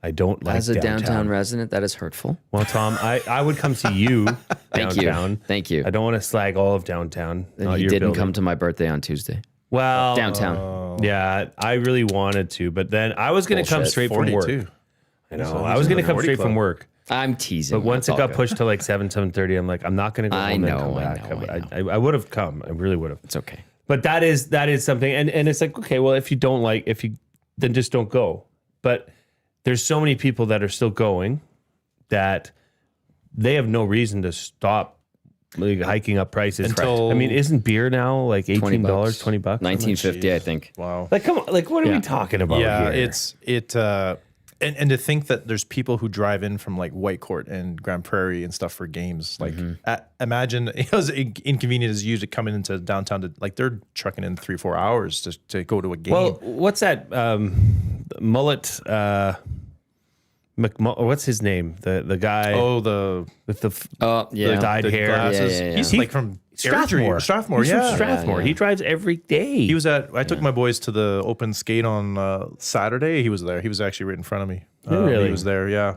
I don't like As a downtown. downtown resident, that is hurtful. Well, Tom, I would come see you downtown. Thank you. I don't want to slag all of downtown. And you didn't come to my birthday on Tuesday. Well, Downtown. Yeah, I really wanted to, but then I was going to come Bullshit. straight from work. 42. I know. I was going to come straight from work. I'm teasing. But once That's it all got good. pushed to like 7:30, I'm like, I'm not going to go home and come back. I would have come. I really would have. It's okay. But that is something. And it's like, okay, well, if you don't like, then just don't go. But there's so many people that are still going that they have no reason to stop hiking up prices. Until- I mean, isn't beer now like $18, $20? $20? $19.50, I think. Wow. Like, come on, like, what are we talking about Yeah, here? and to think that there's people who drive in from like Whitecourt and Grand Prairie and stuff for games. Like, imagine as inconvenient as you to come into downtown to like they're trucking in 3-4 hours to go to a game. Well, what's that mullet? What's his name? The guy. Oh, the with the yeah. dyed the hair. glasses. Yeah. He's like from Strathmore. Strathmore, He's yeah. from Strathmore. Yeah. He drives every day. He was I took my boys to the open skate on Saturday. He was there. He was actually right in front of me. Really? He was there. Yeah.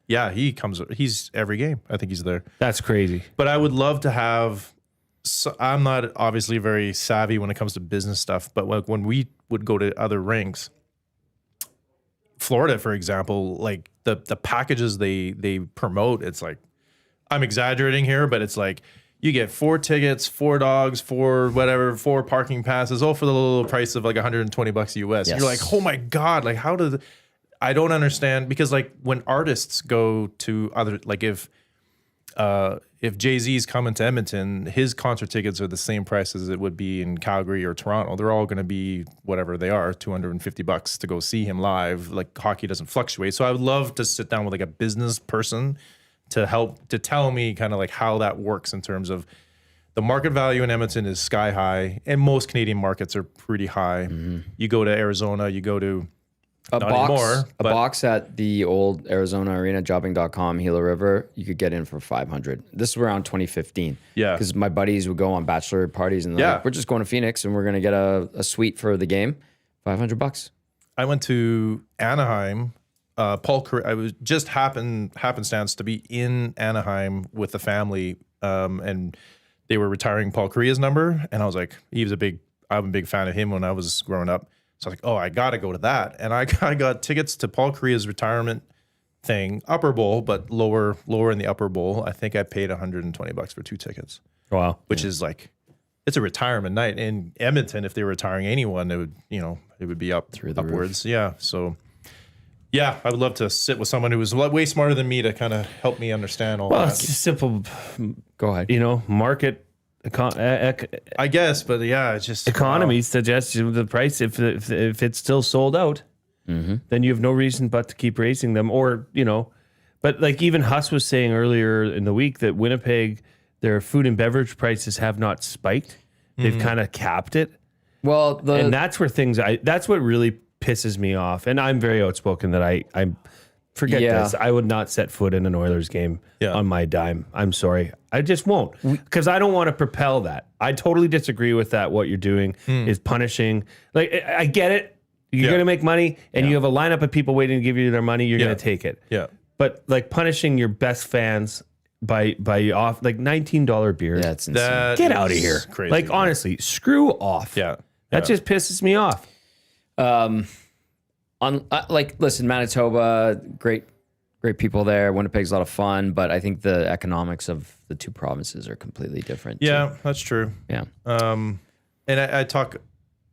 Yeah. He's every game. I think he's there. That's crazy. But I would love to have. So I'm not obviously very savvy when it comes to business stuff. But when we would go to other rinks, Florida, for example, like the packages they promote, it's like, I'm exaggerating here, but it's like you get 4 tickets, 4 dogs, 4 parking passes, all for the little price of like $120 US. Yes. You're like, oh my God, like I don't understand, because like when artists go to other, like if Jay-Z's coming to Edmonton, his concert tickets are the same price as it would be in Calgary or Toronto. They're all going to be whatever they are, $250 to go see him live. Like hockey doesn't fluctuate. So I would love to sit down with like a business person to help to tell me kind of like how that works in terms of the market value in Edmonton is sky high, and most Canadian markets are pretty high. You go to Arizona, you go to A not box, anymore, a but- box at the old Arizona Arena, jobbing.com, Gila River, you could get in for $500. This was around 2015. Yeah. Because my buddies would go on bachelor parties and they're Yeah. like, we're just going to Phoenix and we're going to get a suite for the game. $500. I went to Anaheim I was just happenstance to be in Anaheim with the family, and they were retiring Paul Kariya's number, and I was like, I'm a big fan of him when I was growing up. So I was like, oh, I got to go to that. And I got tickets to Paul Kariya's retirement thing, upper bowl, but lower in the upper bowl. I think I paid $120 for 2 tickets. Wow. Which is like, it's a retirement night in Edmonton. If they were retiring anyone, it would be up through the upwards. Roof. Yeah. So yeah, I would love to sit with someone who was way smarter than me to kind of help me understand all that. Well, it's just simple. Go ahead. Market. I guess, but yeah, it's just economy suggests the price. If it's still sold out, then you have no reason but to keep raising them. Or but like even Huss was saying earlier in the week that Winnipeg, their food and beverage prices have not spiked. They've kind of capped it. Well, and that's where that's what really pisses me off. And I'm very outspoken that I forget this. I would not set foot in an Oilers game on my dime. I'm sorry. I just won't, because I don't want to propel that. I totally disagree with that. What you're doing is punishing. Like, I get it. You're going to make money, and you have a lineup of people waiting to give you their money. You're going to take it. Yeah. But like punishing your best fans by off like $19 beer. That's insane. Get out of here. Crazy, like, honestly, screw off. Yeah. That just pisses me off. Listen, Manitoba, great people there. Winnipeg's a lot of fun, but I think the economics of the two provinces are completely different. Yeah, too. that's true. Yeah. And I talk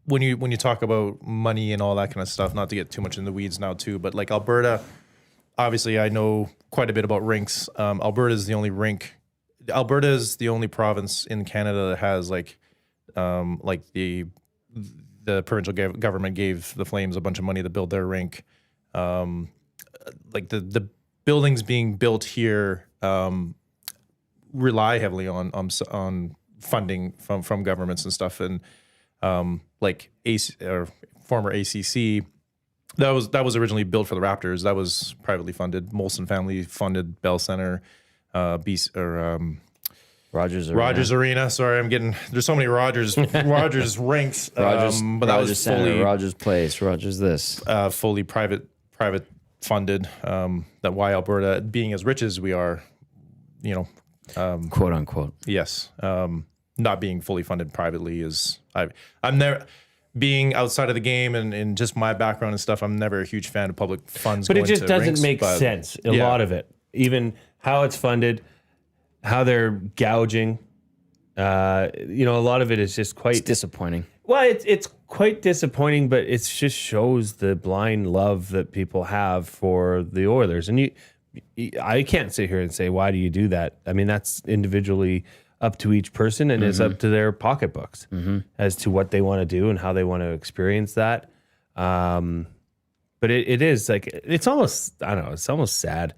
when you talk about money and all that kind of stuff, not to get too much in the weeds now too, but like Alberta, obviously I know quite a bit about rinks. Alberta is the only rink. Alberta is the only province in Canada that has like the provincial government gave the Flames a bunch of money to build their rink. Like the buildings being built here rely heavily on funding from governments and stuff, and like former ACC, that was originally built for the Raptors. That was privately funded. Molson family funded Bell Center, Rogers Arena. Sorry, there's so many Rogers rinks. But that was fully Rogers Place, Rogers this. Fully private funded. That why Alberta, being as rich as we are, quote unquote. Yes. Not being fully funded privately is I'm there. Being outside of the game and just my background and stuff, I'm never a huch fan of public funds. But going it just to doesn't rinks, make sense. A lot of it, even how it's funded, how they're gouging. A lot of it is just quite disappointing. Well, it's quite disappointing, but it just shows the blind love that people have for the Oilers. And I can't sit here and say, why do you do that? I mean, that's individually up to each person, and it's up to their pocketbooks as to what they want to do and how they want to experience that. But it is like, it's almost, I don't know, it's almost sad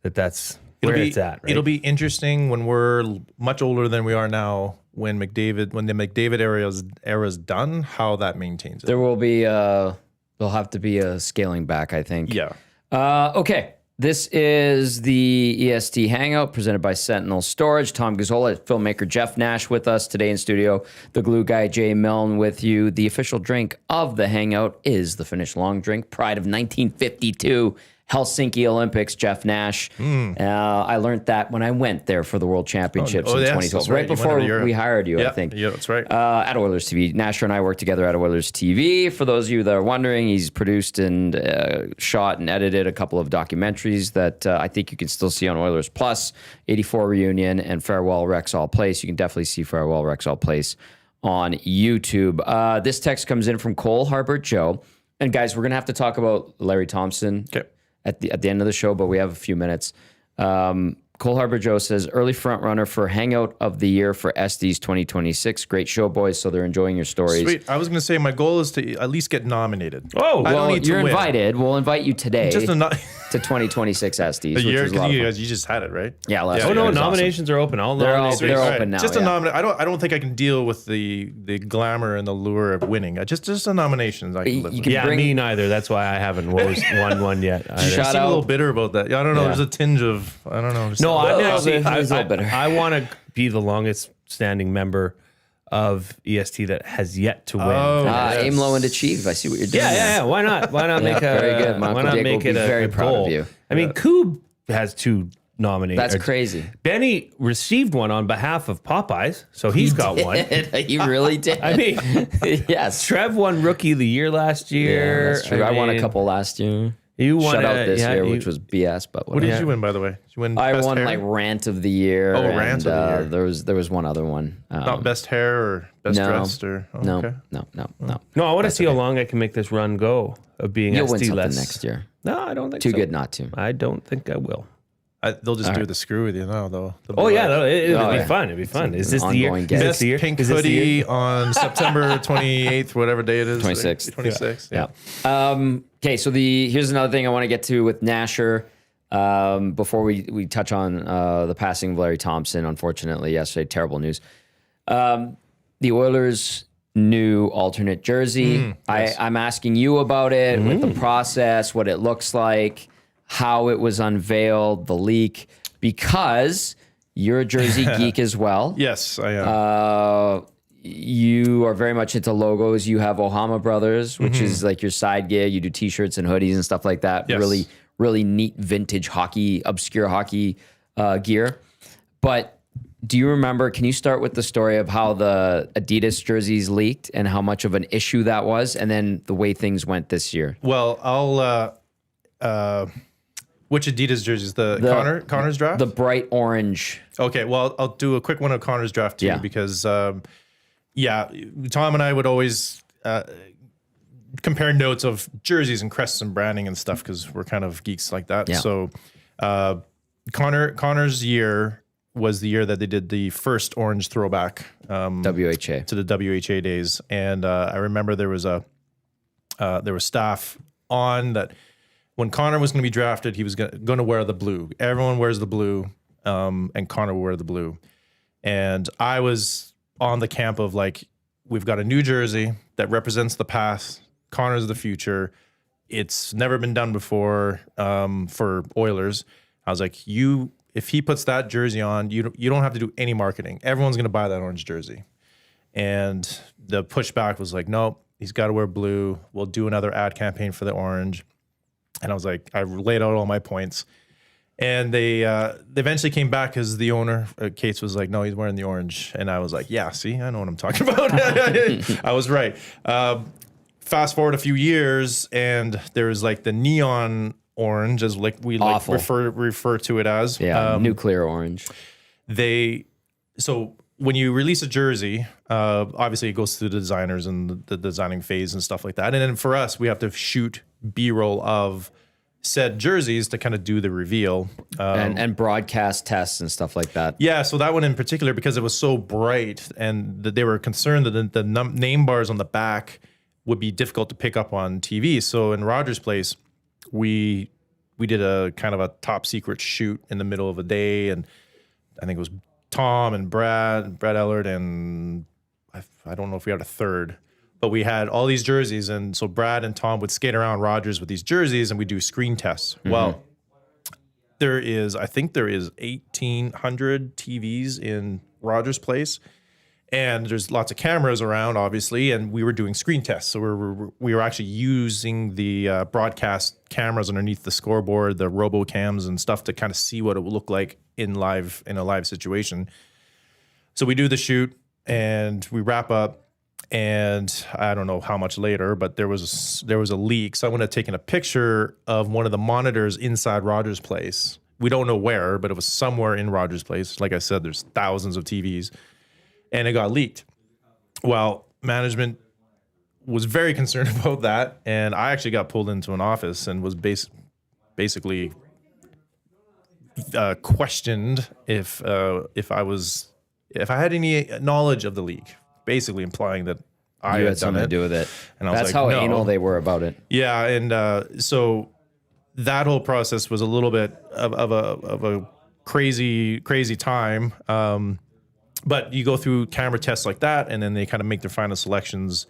that's where it's at. Right? It'll be interesting when we're much older than we are now, when the McDavid era's done, how that maintains it. There will be there'll have to be a scaling back, I think. Yeah. Okay. This is the EST Hangout presented by Sentinel Storage. Tom Gazzola, filmmaker Jeff Nash with us today in studio. The glue guy, Jay Milne, with you. The official drink of the Hangout is the Finnish long drink, pride of 1952. Helsinki Olympics, Jeff Nash. I learned that when I went there for the World Championships in 2012. Right before we hired you, I think. Yeah, that's right. At Oilers TV. Nash and I work together at Oilers TV. For those of you that are wondering, he's produced and shot and edited a couple of documentaries that I think you can still see on Oilers Plus, 84 Reunion and Farewell Rexall Place. You can definitely see Farewell Rexall Place on YouTube. This text comes in from Cole Harbor Joe. And guys, we're going to have to talk about Larry Thompson. Okay. At the end of the show, but we have a few minutes. Cole Harbor Joe says, early front runner for Hangout of the Year for Estes 2026. Great show, boys. So they're enjoying your stories. Sweet. I was going to say my goal is to at least get nominated. Oh, well, you're invited. We'll invite you today just to 2026 Estes. Because you just had it, right? Yeah. Nominations are open. They're open now. Just a nomination. I don't think I can deal with the glamour and the lure of winning. Just a nominations I can live with. Me neither. That's why I haven't won one yet. I seem a little bitter about that. I don't know. There's a tinge of, I don't know. No, I want to be the longest standing member of EST that has yet to win. Aim low and achieve. I see what you're doing. Yeah. Why not? Why not make a very good. why not make it a very proud goal? of you. I mean, Coob has 2 nominated. That's crazy. Benny received one on behalf of Popeyes, so he's got one. He really did. I mean, yes. Trev won Rookie of the Year last year. Yeah, that's true. I won a couple last year. You won Shutout this year, which was BS. But what did you win, by the way? Did you win? I best won hair? like Rant of the Year. Oh, Rant of the Year. There was one other one. Not best hair or best dressed or no, okay. no. No, I want to see how long I can make this run go of being You'll win ST something less next year. No, I don't think Too so. good not to. I don't think I will. They'll just do the screw with you now, though. Oh yeah, no, it'll be yeah. fun. It'll be fun. Is an this the year? ongoing Is gag. this Best the year? pink Is this the year? hoodie on September 28th, whatever day it is. 26th. 26th. Yeah. Okay, so here's another thing I want to get to with Nasher. Before we touch on the passing of Larry Thompson, unfortunately, yesterday, terrible news. The Oilers' new alternate jersey. Yes. I'm asking you about it, with the process, what it looks like, how it was unveiled, the leak, because you're a jersey geek as well. Yes, I am. You are very much into logos. You have Ohama Brothers, which is like your side gig. You do T-shirts and hoodies and stuff like that. Yes. Really, really neat vintage hockey, obscure hockey gear. But do you remember, can you start with the story of how the Adidas jerseys leaked and how much of an issue that was, and then the way things went this year? Well, I'll... which Adidas jerseys? Connor's draft? The bright orange. Okay, well, I'll do a quick one of Connor's draft too, because, Tom and I would always compare notes of jerseys and crests and branding and stuff because we're kind of geeks like that. Yeah. So Connor's year was the year that they did the first orange throwback WHA. to the WHA days. And I remember there was staff on that. When Connor was going to be drafted, he was going to wear the blue. Everyone wears the blue, and Connor will wear the blue. And I was on the camp of like, we've got a new jersey that represents the past. Connor's the future. It's never been done before for Oilers. I was like, if he puts that jersey on, you don't have to do any marketing. Everyone's going to buy that orange jersey. And the pushback was like, nope, he's got to wear blue. We'll do another ad campaign for the orange. And I was like, I laid out all my points. And they eventually came back because the owner, Cates, was like, no, he's wearing the orange. And I was like, yeah, see, I know what I'm talking about. I was right. Fast forward a few years, and there was like the neon orange, as like we like refer to it as. Yeah, nuclear orange. So when you release a jersey, obviously it goes through the designers and the designing phase and stuff like that. And then for us, we have to shoot B-roll of said jerseys to kind of do the reveal. And broadcast tests and stuff like that. Yeah, so that one in particular, because it was so bright and that they were concerned that the name bars on the back would be difficult to pick up on TV. So in Rogers Place, we did a kind of a top secret shoot in the middle of a day, and I think it was Tom and Brad Ellard, and I don't know if we had a third, but we had all these jerseys. And so Brad and Tom would skate around Rogers with these jerseys, and we do screen tests. Mm-hmm. Well, I think there is 1,800 TVs in Rogers Place, and there's lots of cameras around, obviously, and we were doing screen tests. So we were actually using the broadcast cameras underneath the scoreboard, the RoboCams and stuff, to kind of see what it would look like in a live situation. So we do the shoot, and we wrap up, and I don't know how much later, but there was a leak. Someone had taken a picture of one of the monitors inside Rogers Place. We don't know where, but it was somewhere in Rogers Place. Like I said, there's thousands of TVs, and it got leaked. Well, management was very concerned about that, and I actually got pulled into an office and was basically questioned if I had any knowledge of the leak, basically implying that I had something to do with it. And I was That's like, how no. anal they were about it. Yeah, and so that whole process was a little bit of a crazy time. But you go through camera tests like that, and then they kind of make their final selections.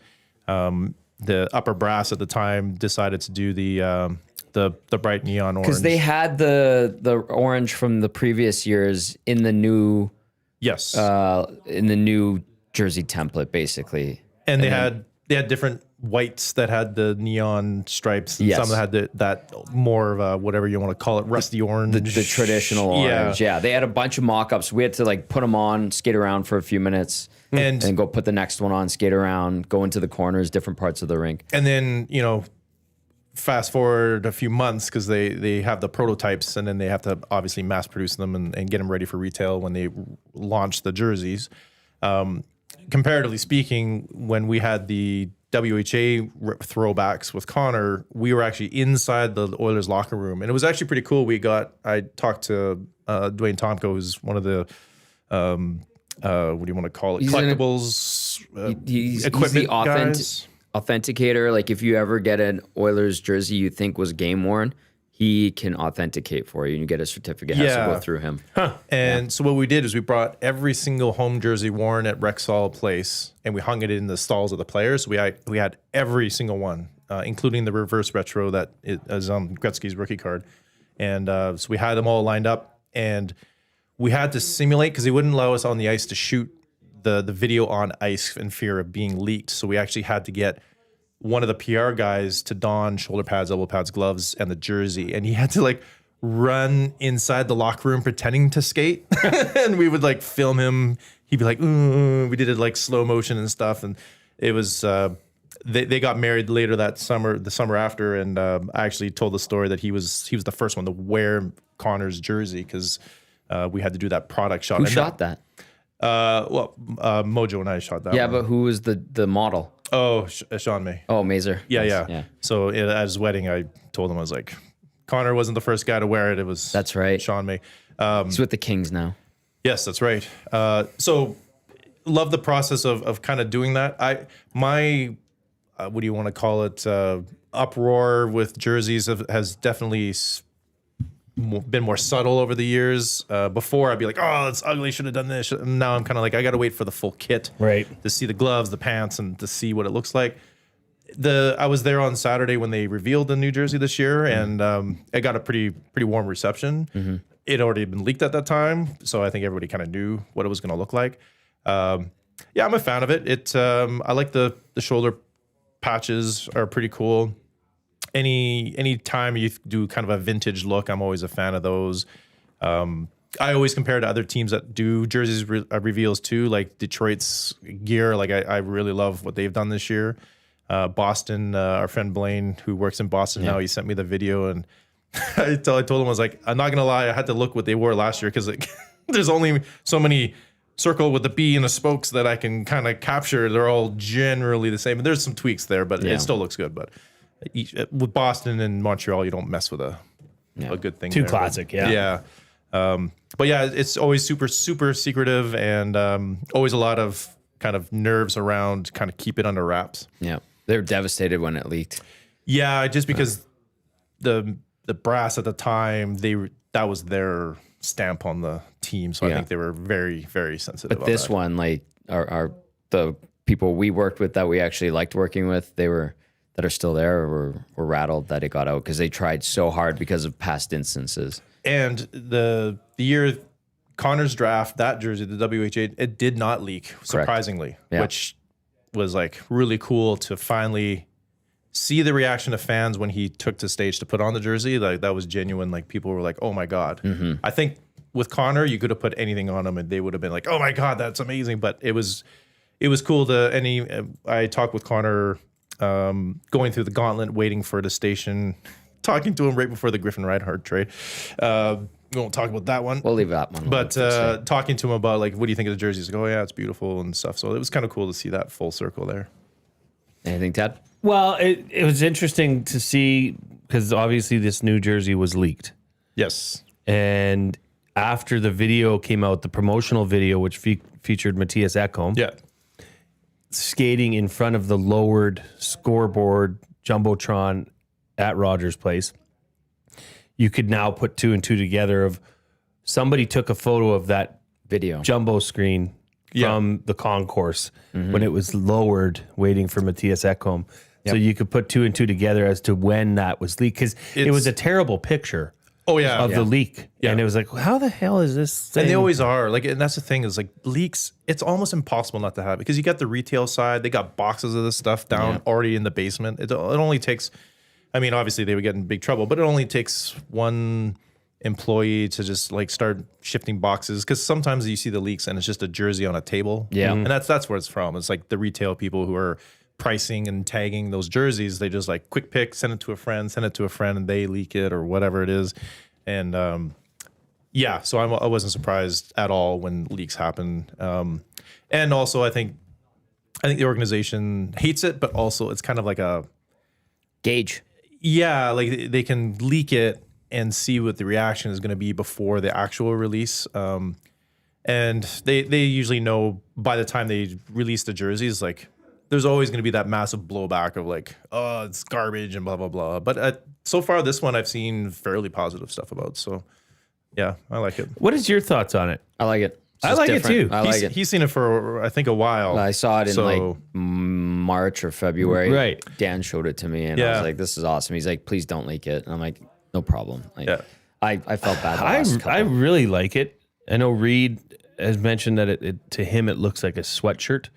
The upper brass at the time decided to do the bright neon orange, because they had the orange from the previous years in the new yes in the new jersey template, basically. And they had different whites that had the neon stripes, and some that had that more of a, whatever you want to call it, rusty orange. The traditional orange. Yeah. They had a bunch of mock-ups. We had to like put them on, skate around for a few minutes, and then go put the next one on, skate around, go into the corners, different parts of the rink. And then, fast forward a few months, because they have the prototypes, and then they have to obviously mass produce them and get them ready for retail when they launch the jerseys. Comparatively speaking, when we had the WHA throwbacks with Connor, we were actually inside the Oilers locker room, and it was actually pretty cool. I talked to Dwayne Tomko, who's one of the what do you want to call it, collectibles equipment he's the guys. Authenticator. Like if you ever get an Oilers jersey you think was game worn, he can authenticate for you, and you get a certificate. It has to go through him. And so what we did is we brought every single home jersey worn at Rexall Place, and we hung it in the stalls of the players. We had every single one, including the reverse retro that is on Gretzky's rookie card. And so we had them all lined up, and we had to simulate, because they wouldn't allow us on the ice to shoot the video on ice in fear of being leaked. So we actually had to get one of the PR guys to don shoulder pads, elbow pads, gloves, and the jersey. And he had to like run inside the locker room pretending to skate. And we would like film him. He'd be like, ooh. We did it like slow motion and stuff. And it was, they got married later that summer, the summer after. And I actually told the story that he was the first one to wear Connor's jersey, because we had to do that product shot. Who shot that? Mojo and I shot that one. Yeah, but who was the model? Oh, Sean May. Oh, Mazer. Yeah. So at his wedding, I told him, I was like, Connor wasn't the first guy to wear it. It was Sean May. He's with the Kings now. Yes, that's right. So love the process of kind of doing that. What do you want to call it? Uproar with jerseys has definitely been more subtle over the years. Before I'd be like, oh, it's ugly, should have done this. Now I'm kind of like, I got to wait for the full kit, right, to see the gloves, the pants, and to see what it looks like. I was there on Saturday when they revealed the new jersey this year, and it got a pretty warm reception. It had already been leaked at that time, so I think everybody kind of knew what it was going to look like. I'm a fan of it. I like the shoulder patches are pretty cool. Any time you do kind of a vintage look, I'm always a fan of those. I always compare to other teams that do jerseys reveals too, like Detroit's gear. Like I really love what they've done this year. Boston, our friend Blaine, who works in Boston now, he sent me the video, and I told him, I was like, I'm not gonna lie, I had to look what they wore last year, because like, there's only so many circle with the B and the spokes that I can kind of capture. They're all generally the same, and there's some tweaks there, but it still looks good. But with Boston and Montreal, you don't mess with a good thing. Too classic, yeah. But yeah, it's always super, super secretive, and always a lot of kind of nerves around kind of keep it under wraps. Yeah, they were devastated when it leaked. Yeah, just because the brass at the time, that was their stamp on the team, so I think they were very, very sensitive. But this one, like the people we worked with that we actually liked working with, that are still there were rattled that it got out, because they tried so hard because of past instances. And the year Connor's draft, that jersey, the WHA, it did not leak, surprisingly, which was like really cool to finally see the reaction of fans when he took to stage to put on the jersey. Like that was genuine. Like people were like, oh my God. I think with Connor, you could have put anything on him and they would have been like, oh my God, that's amazing. But it was cool I talked with Connor, going through the gauntlet, waiting for the station, talking to him right before the Griffin Reinhardt trade. We won't talk about that one. We'll leave that one. But talking to him about like, what do you think of the jersey? He's like, oh yeah, it's beautiful and stuff. So it was kind of cool to see that full circle there. Anything, Ted? Well, it was interesting to see, because obviously this new jersey was leaked. Yes. And after the video came out, the promotional video, which featured Matthias Ekholm, skating in front of the lowered scoreboard Jumbotron at Rogers Place, you could now put two and two together of somebody took a photo of that video jumbo screen from the concourse when it was lowered, waiting for Matthias Ekholm. So you could put two and two together as to when that was leaked, because it was a terrible picture. of the leak. Yeah. And it was like, how the hell is this thing? And they always are. Like, and that's the thing is like leaks, it's almost impossible not to have it because you got the retail side, they got boxes of this stuff down already in the basement. It only takes, I mean, obviously they would get in big trouble, but it only takes one employee to just like start shifting boxes because sometimes you see the leaks and it's just a jersey on a table. Yeah. And that's where it's from. It's like the retail people who are pricing and tagging those jerseys. They just like quick pick, send it to a friend, and they leak it or whatever it is. And so I wasn't surprised at all when leaks happen. And also I think the organization hates it, but also it's kind of like a gauge. Yeah, like they can leak it and see what the reaction is going to be before the actual release. And they usually know by the time they release the jerseys, like there's always going to be that massive blowback of like, oh, it's garbage and blah, blah, blah. But so far, this one I've seen fairly positive stuff about. So yeah, I like it. What is your thoughts on it? I like it. I like it too. I like it. He's seen it for, I think, a while. I saw it in like March or February. Right. Dan showed it to me and I was like, this is awesome. He's like, please don't leak it. And I'm like, no problem. Like, I felt bad. I really like it. I know Reed has mentioned that it to him it looks like a sweatshirt,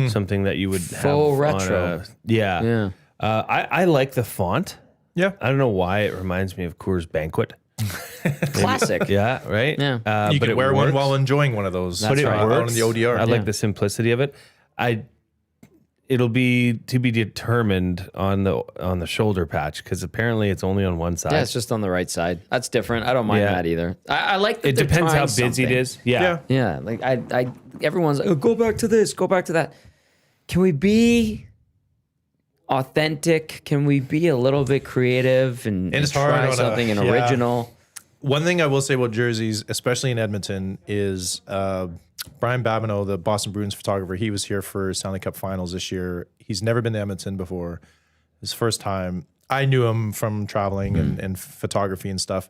something that you would full have retro. Yeah. I like the font. Yeah. I don't know why it reminds me of Coors Banquet. Classic. Yeah, right? Yeah. You but can wear one while enjoying one of those. But it out works. in the ODR. I like the simplicity of it. It'll be to be determined on the shoulder patch because apparently it's only on one side. Yeah, it's just on the right side. That's different. I don't mind that either. I like that it they're depends how trying busy something. it is. Yeah. Yeah. Like I everyone's like, oh, go back to this, go back to that. Can we be authentic? Can we be a little bit creative and it's try hard on something original? One thing I will say about jerseys, especially in Edmonton, is Brian Babineau, the Boston Bruins photographer, he was here for Stanley Cup finals this year. He's never been to Edmonton before. His first time. I knew him from traveling and photography and stuff.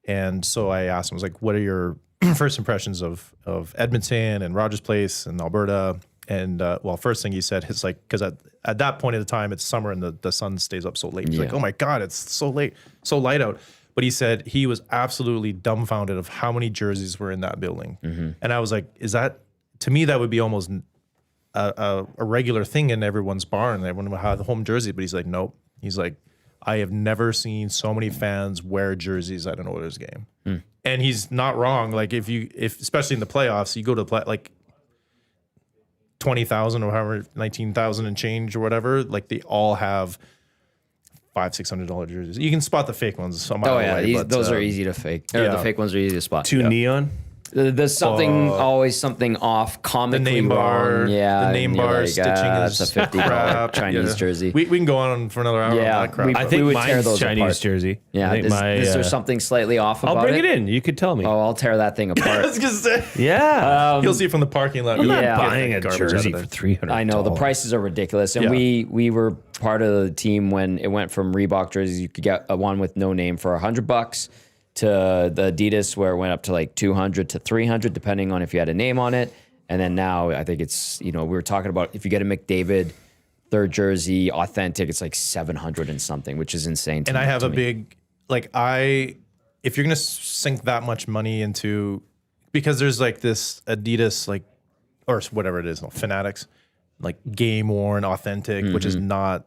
And so I asked him, I was like, what are your first impressions of Edmonton and Rogers Place and Alberta? And first thing he said is like, because at that point in the time, it's summer and the sun stays up so late. He's like, oh my God, it's so late, so light out. But he said he was absolutely dumbfounded of how many jerseys were in that building. And I was like, to me, that would be almost a regular thing in everyone's barn. Everyone would have the home jersey. But he's like, nope. He's like, I have never seen so many fans wear jerseys at an Oilers game. And he's not wrong. Like if especially in the playoffs, you go to like 20,000 or however, 19,000 and change or whatever, like they all have $500-$600 jerseys. You can spot the fake ones. Those are easy to fake. The fake ones are easy to spot. Too neon. There's something always something off, comically the name bar, wrong. Yeah, the name bar stitching is that's a $50 Chinese jersey. We can go on for another hour. Yeah, on that crap. I think would tear mine's those Chinese apart. jersey. Yeah, is there something slightly off about I'll bring it in. You could tell me. Oh, I'll tear that thing I apart. was gonna say, Yeah. you'll see it from the parking lot. I'm not Yeah. buying a Garbage out of jersey there. for $300. I know the prices are ridiculous, and Yeah. we were part of the team when it went from Reebok jerseys. You could get a one with no name for $100 to the Adidas where it went up to like $200 to $300 depending on if you had a name on it. And then now I think it's, we were talking about if you get a McDavid third jersey authentic, it's like $700 and something, which is insane. And I have a big, if you're going to sink that much money into, because there's like this Adidas, like, or whatever it is, Fanatics, like game worn authentic, which is not,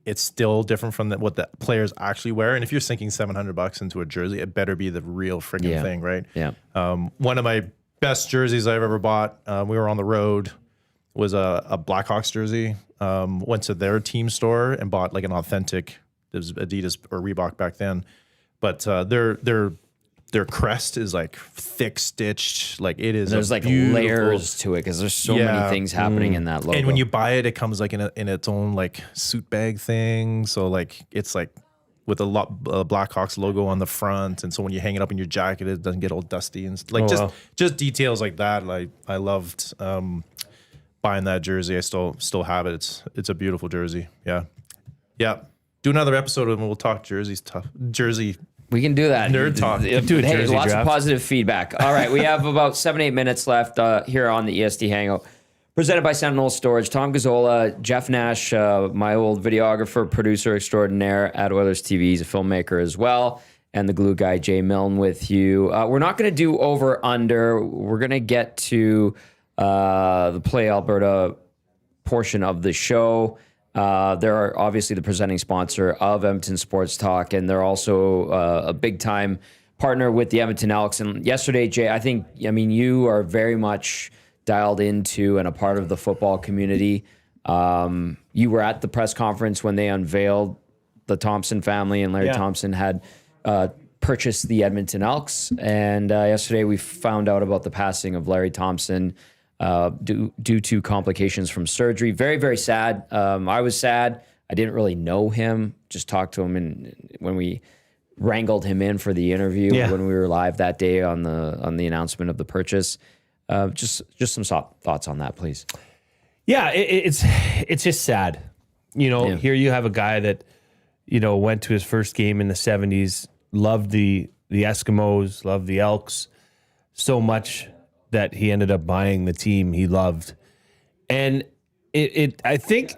it's still different from what the players actually wear. And if you're sinking $700 into a jersey, it better be the real freaking thing, right? Yeah. One of my best jerseys I've ever bought, we were on the road, was a Blackhawks jersey. Went to their team store and bought like an authentic, it was Adidas or Reebok back then. But their crest is like thick stitched, like it is. There's like layers to it because there's so many things happening in that logo. And when you buy it, it comes like in its own like suit bag thing. So like it's like with a Blackhawks logo on the front, and so when you hang it up in your jacket, it doesn't get all dusty and like just details like that. Like I loved buying that jersey. I still have it. It's a beautiful jersey. Yeah. Do another episode and we'll talk jersey. We can do that. Nerd talk. Hey, jersey lots draft. of positive feedback. All right, we have about 7-8 minutes left here on the EST Hangout. Presented by Sentinel Storage. Tom Gazzola, Jeff Nash, my old videographer, producer extraordinaire at Oilers TV. He's a filmmaker as well. and the glue guy, Jay Milne, with you. We're not going to do over under. We're going to get to the Play Alberta portion of the show. They're obviously the presenting sponsor of Edmonton Sports Talk, and they're also a big time partner with the Edmonton Elks. And yesterday, Jay, I mean, you are very much dialed into and a part of the football community. You were at the press conference when they unveiled the Thompson family, and Larry Thompson had purchased the Edmonton Elks. And yesterday we found out about the passing of Larry Thompson due to complications from surgery. Very, very sad. I was sad. I didn't really know him. Just talked to him when we wrangled him in for the interview when we were live that day on the announcement of the purchase. Just some thoughts on that, please. Yeah, it's just sad. Here you have a guy that, went to his first game in the 70s, loved the Eskimos, loved the Elks so much that he ended up buying the team he loved. And I think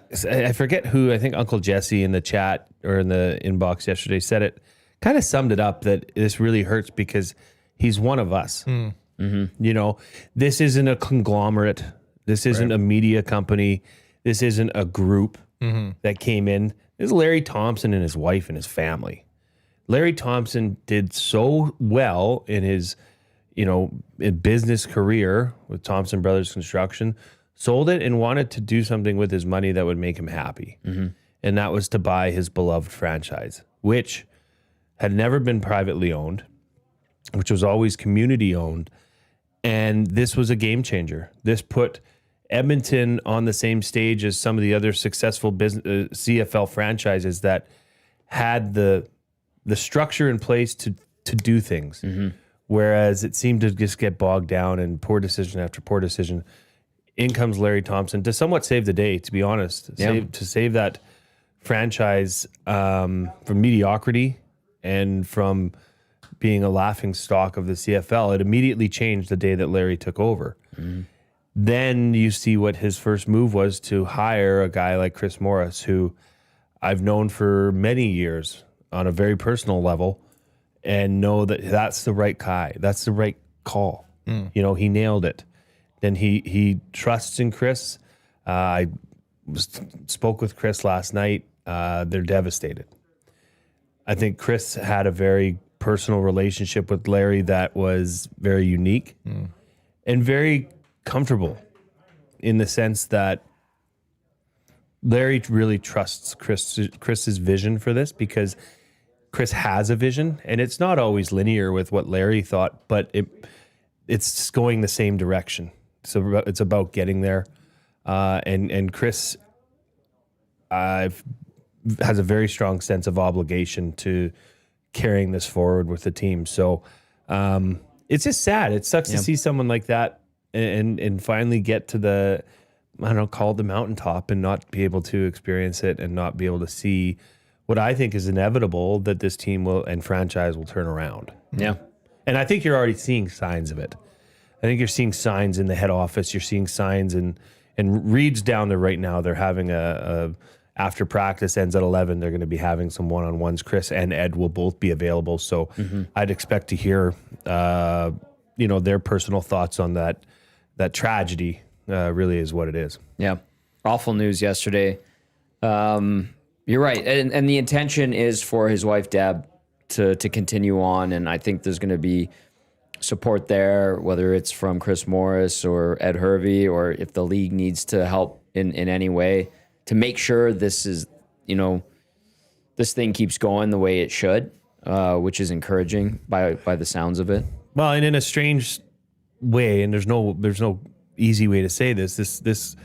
Uncle Jesse in the chat or in the inbox yesterday said it, kind of summed it up, that this really hurts because he's one of us. Mm-hmm. This isn't a conglomerate. This isn't a media company. This isn't a group that came in. This is Larry Thompson and his wife and his family. Larry Thompson did so well in his, business career with Thompson Brothers Construction, sold it and wanted to do something with his money that would make him happy. Mm-hmm. And that was to buy his beloved franchise, which had never been privately owned, which was always community owned. And this was a game changer. This put Edmonton on the same stage as some of the other successful CFL franchises that had the structure in place to do things. Mm-hmm. Whereas it seemed to just get bogged down in poor decision after poor decision. In comes Larry Thompson to somewhat save the day, to be honest, to save that franchise from mediocrity and from being a laughing stock of the CFL. It immediately changed the day that Larry took over. Mm-hmm. Then you see what his first move was, to hire a guy like Chris Morris, who I've known for many years on a very personal level, and know that that's the right guy. That's the right call. He nailed it. And he trusts in Chris. I spoke with Chris last night. They're devastated. I think Chris had a very personal relationship with Larry that was very unique and very comfortable, in the sense that Larry really trusts Chris's vision for this, because Chris has a vision, and it's not always linear with what Larry thought, but it's going the same direction. So it's about getting there. And Chris has a very strong sense of obligation to carrying this forward with the team. So it's just sad. It sucks to see someone like that and finally get to call it the mountaintop, and not be able to experience it, and not be able to see what I think is inevitable, that this team and franchise will turn around. Yeah. And I think you're already seeing signs of it. I think you're seeing signs in the head office. You're seeing signs and Reed's down there right now. They're having after practice ends at 11, they're going to be having some one-on-ones. Chris and Ed will both be available. So I'd expect to hear, their personal thoughts on that tragedy really is what it is. Yeah. Awful news yesterday. You're right. And the intention is for his wife, Deb, to continue on. And I think there's going to be support there, whether it's from Chris Morris or Ed Hervey, or if the league needs to help in any way to make sure this is, this thing keeps going the way it should, which is encouraging by the sounds of it. Well, and in a strange way, and there's no easy way to say this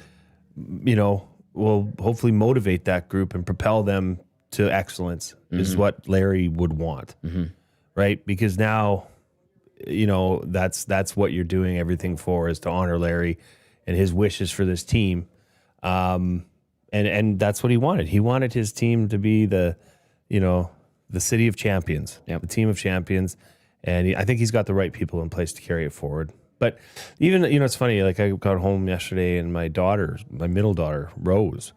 will hopefully motivate that group and propel them to excellence, is what Larry would want, right? Because now, that's what you're doing everything for, is to honor Larry and his wishes for this team. And that's what he wanted. He wanted his team to be the city of champions, the team of champions. And I think he's got the right people in place to carry it forward. But even, it's funny, like I got home yesterday and my middle daughter, Rose,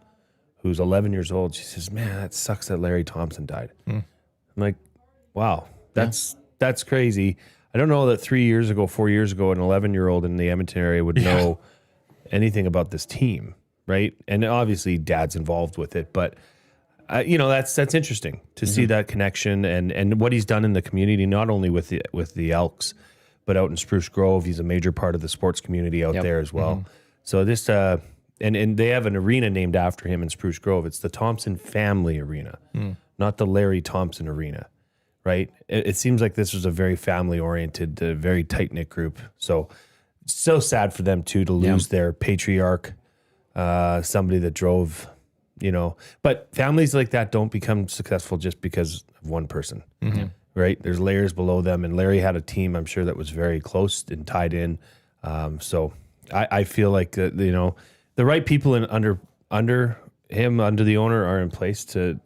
who's 11 years old, she says, "Man, that sucks that Larry Thompson died." I'm like, wow, That's crazy. I don't know that 3 years ago, 4 years ago, an 11-year-old in the Edmonton area would know anything about this team, right? And obviously, Dad's involved with it, but that's interesting to see that connection and what he's done in the community, not only with the Elks, but out in Spruce Grove. He's a major part of the sports community out there as well. So this and they have an arena named after him in Spruce Grove. It's the Thompson Family Arena, not the Larry Thompson Arena. Right? It seems like this was a very family-oriented, very tight-knit group. So sad for them, too, to lose their patriarch, somebody that drove, But families like that don't become successful just because of one person, right? There's layers below them, and Larry had a team, I'm sure, that was very close and tied in. So I feel like, the right people under him, under the owner, are in place to,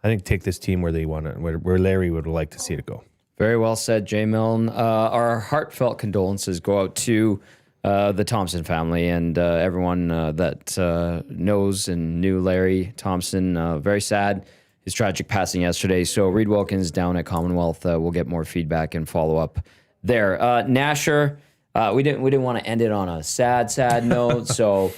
I think, take this team where they want it, where Larry would like to see it go. Very well said, Jay Milne. Our heartfelt condolences go out to the Thompson family and everyone that knows and knew Larry Thompson. Very sad, his tragic passing yesterday. So Reed Wilkins down at Commonwealth will get more feedback and follow up there. Nasher, we didn't want to end it on a sad note, so.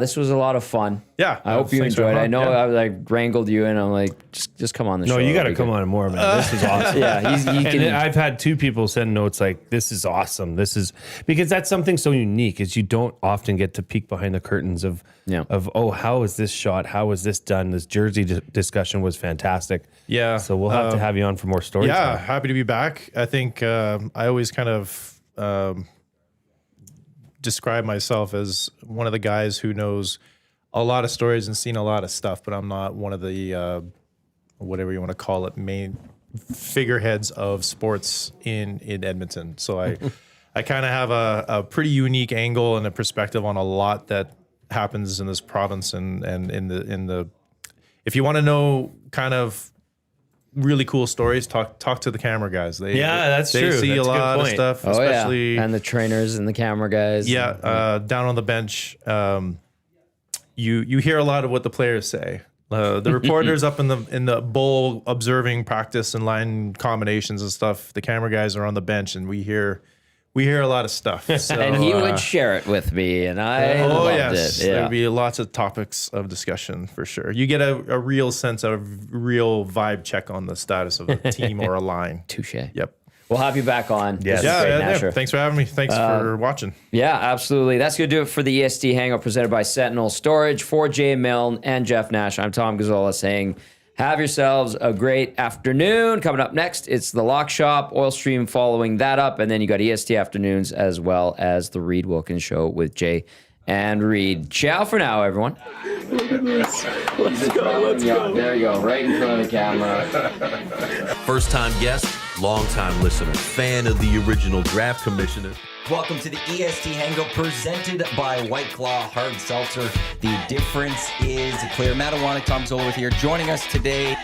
This was a lot of fun. Yeah. I hope you enjoyed it. I know I wrangled you in. I'm like, just come on the show. No, you got to come on more, man. This is awesome. I've had 2 people send notes like, this is awesome. This is, because that's something so unique, is you don't often get to peek behind the curtains of how is this shot? How is this done? This jersey discussion was fantastic. Yeah. So we'll have to have you on for more stories. Yeah. Happy to be back. I think I always kind of, describe myself as one of the guys who knows a lot of stories and seen a lot of stuff, but I'm not one of the whatever you want to call it, main figureheads of sports in Edmonton. So I kind of have a pretty unique angle and a perspective on a lot that happens in this province and in the if you want to know kind of really cool stories, talk to the camera guys. That's true. They see that's a lot of stuff, especially and the trainers and the camera guys. Yeah, down on the bench, you hear a lot of what the players say. The reporters up in the bowl observing practice and line combinations and stuff. The camera guys are on the bench, and we hear a lot of stuff. So, and he would share it with me, and I loved it. Yeah. There'd be lots of topics of discussion for sure. You get a real sense of real vibe check on the status of a team or a line. Touche. Yep. We'll have you back on. Yes. Yeah. Thanks for having me. Thanks for watching. Yeah, absolutely. That's going to do it for the EST Hangout presented by Sentinel Storage. For Jay Milne and Jeff Nash, I'm Tom Gazzola saying, have yourselves a great afternoon. Coming up next, it's the Lock Shop, Oil Stream following that up, and then you got EST Afternoons as well as the Reed Wilkins Show with Jay and Reed. Ciao for now, everyone. Look at this. Let's go. There you go, right in front of the camera. First-time guest, long-time listener, fan of the original draft commissioner. Welcome to the EST Hangout presented by White Claw Hard Seltzer. The difference is clear. Tom Gazzola with here joining us today.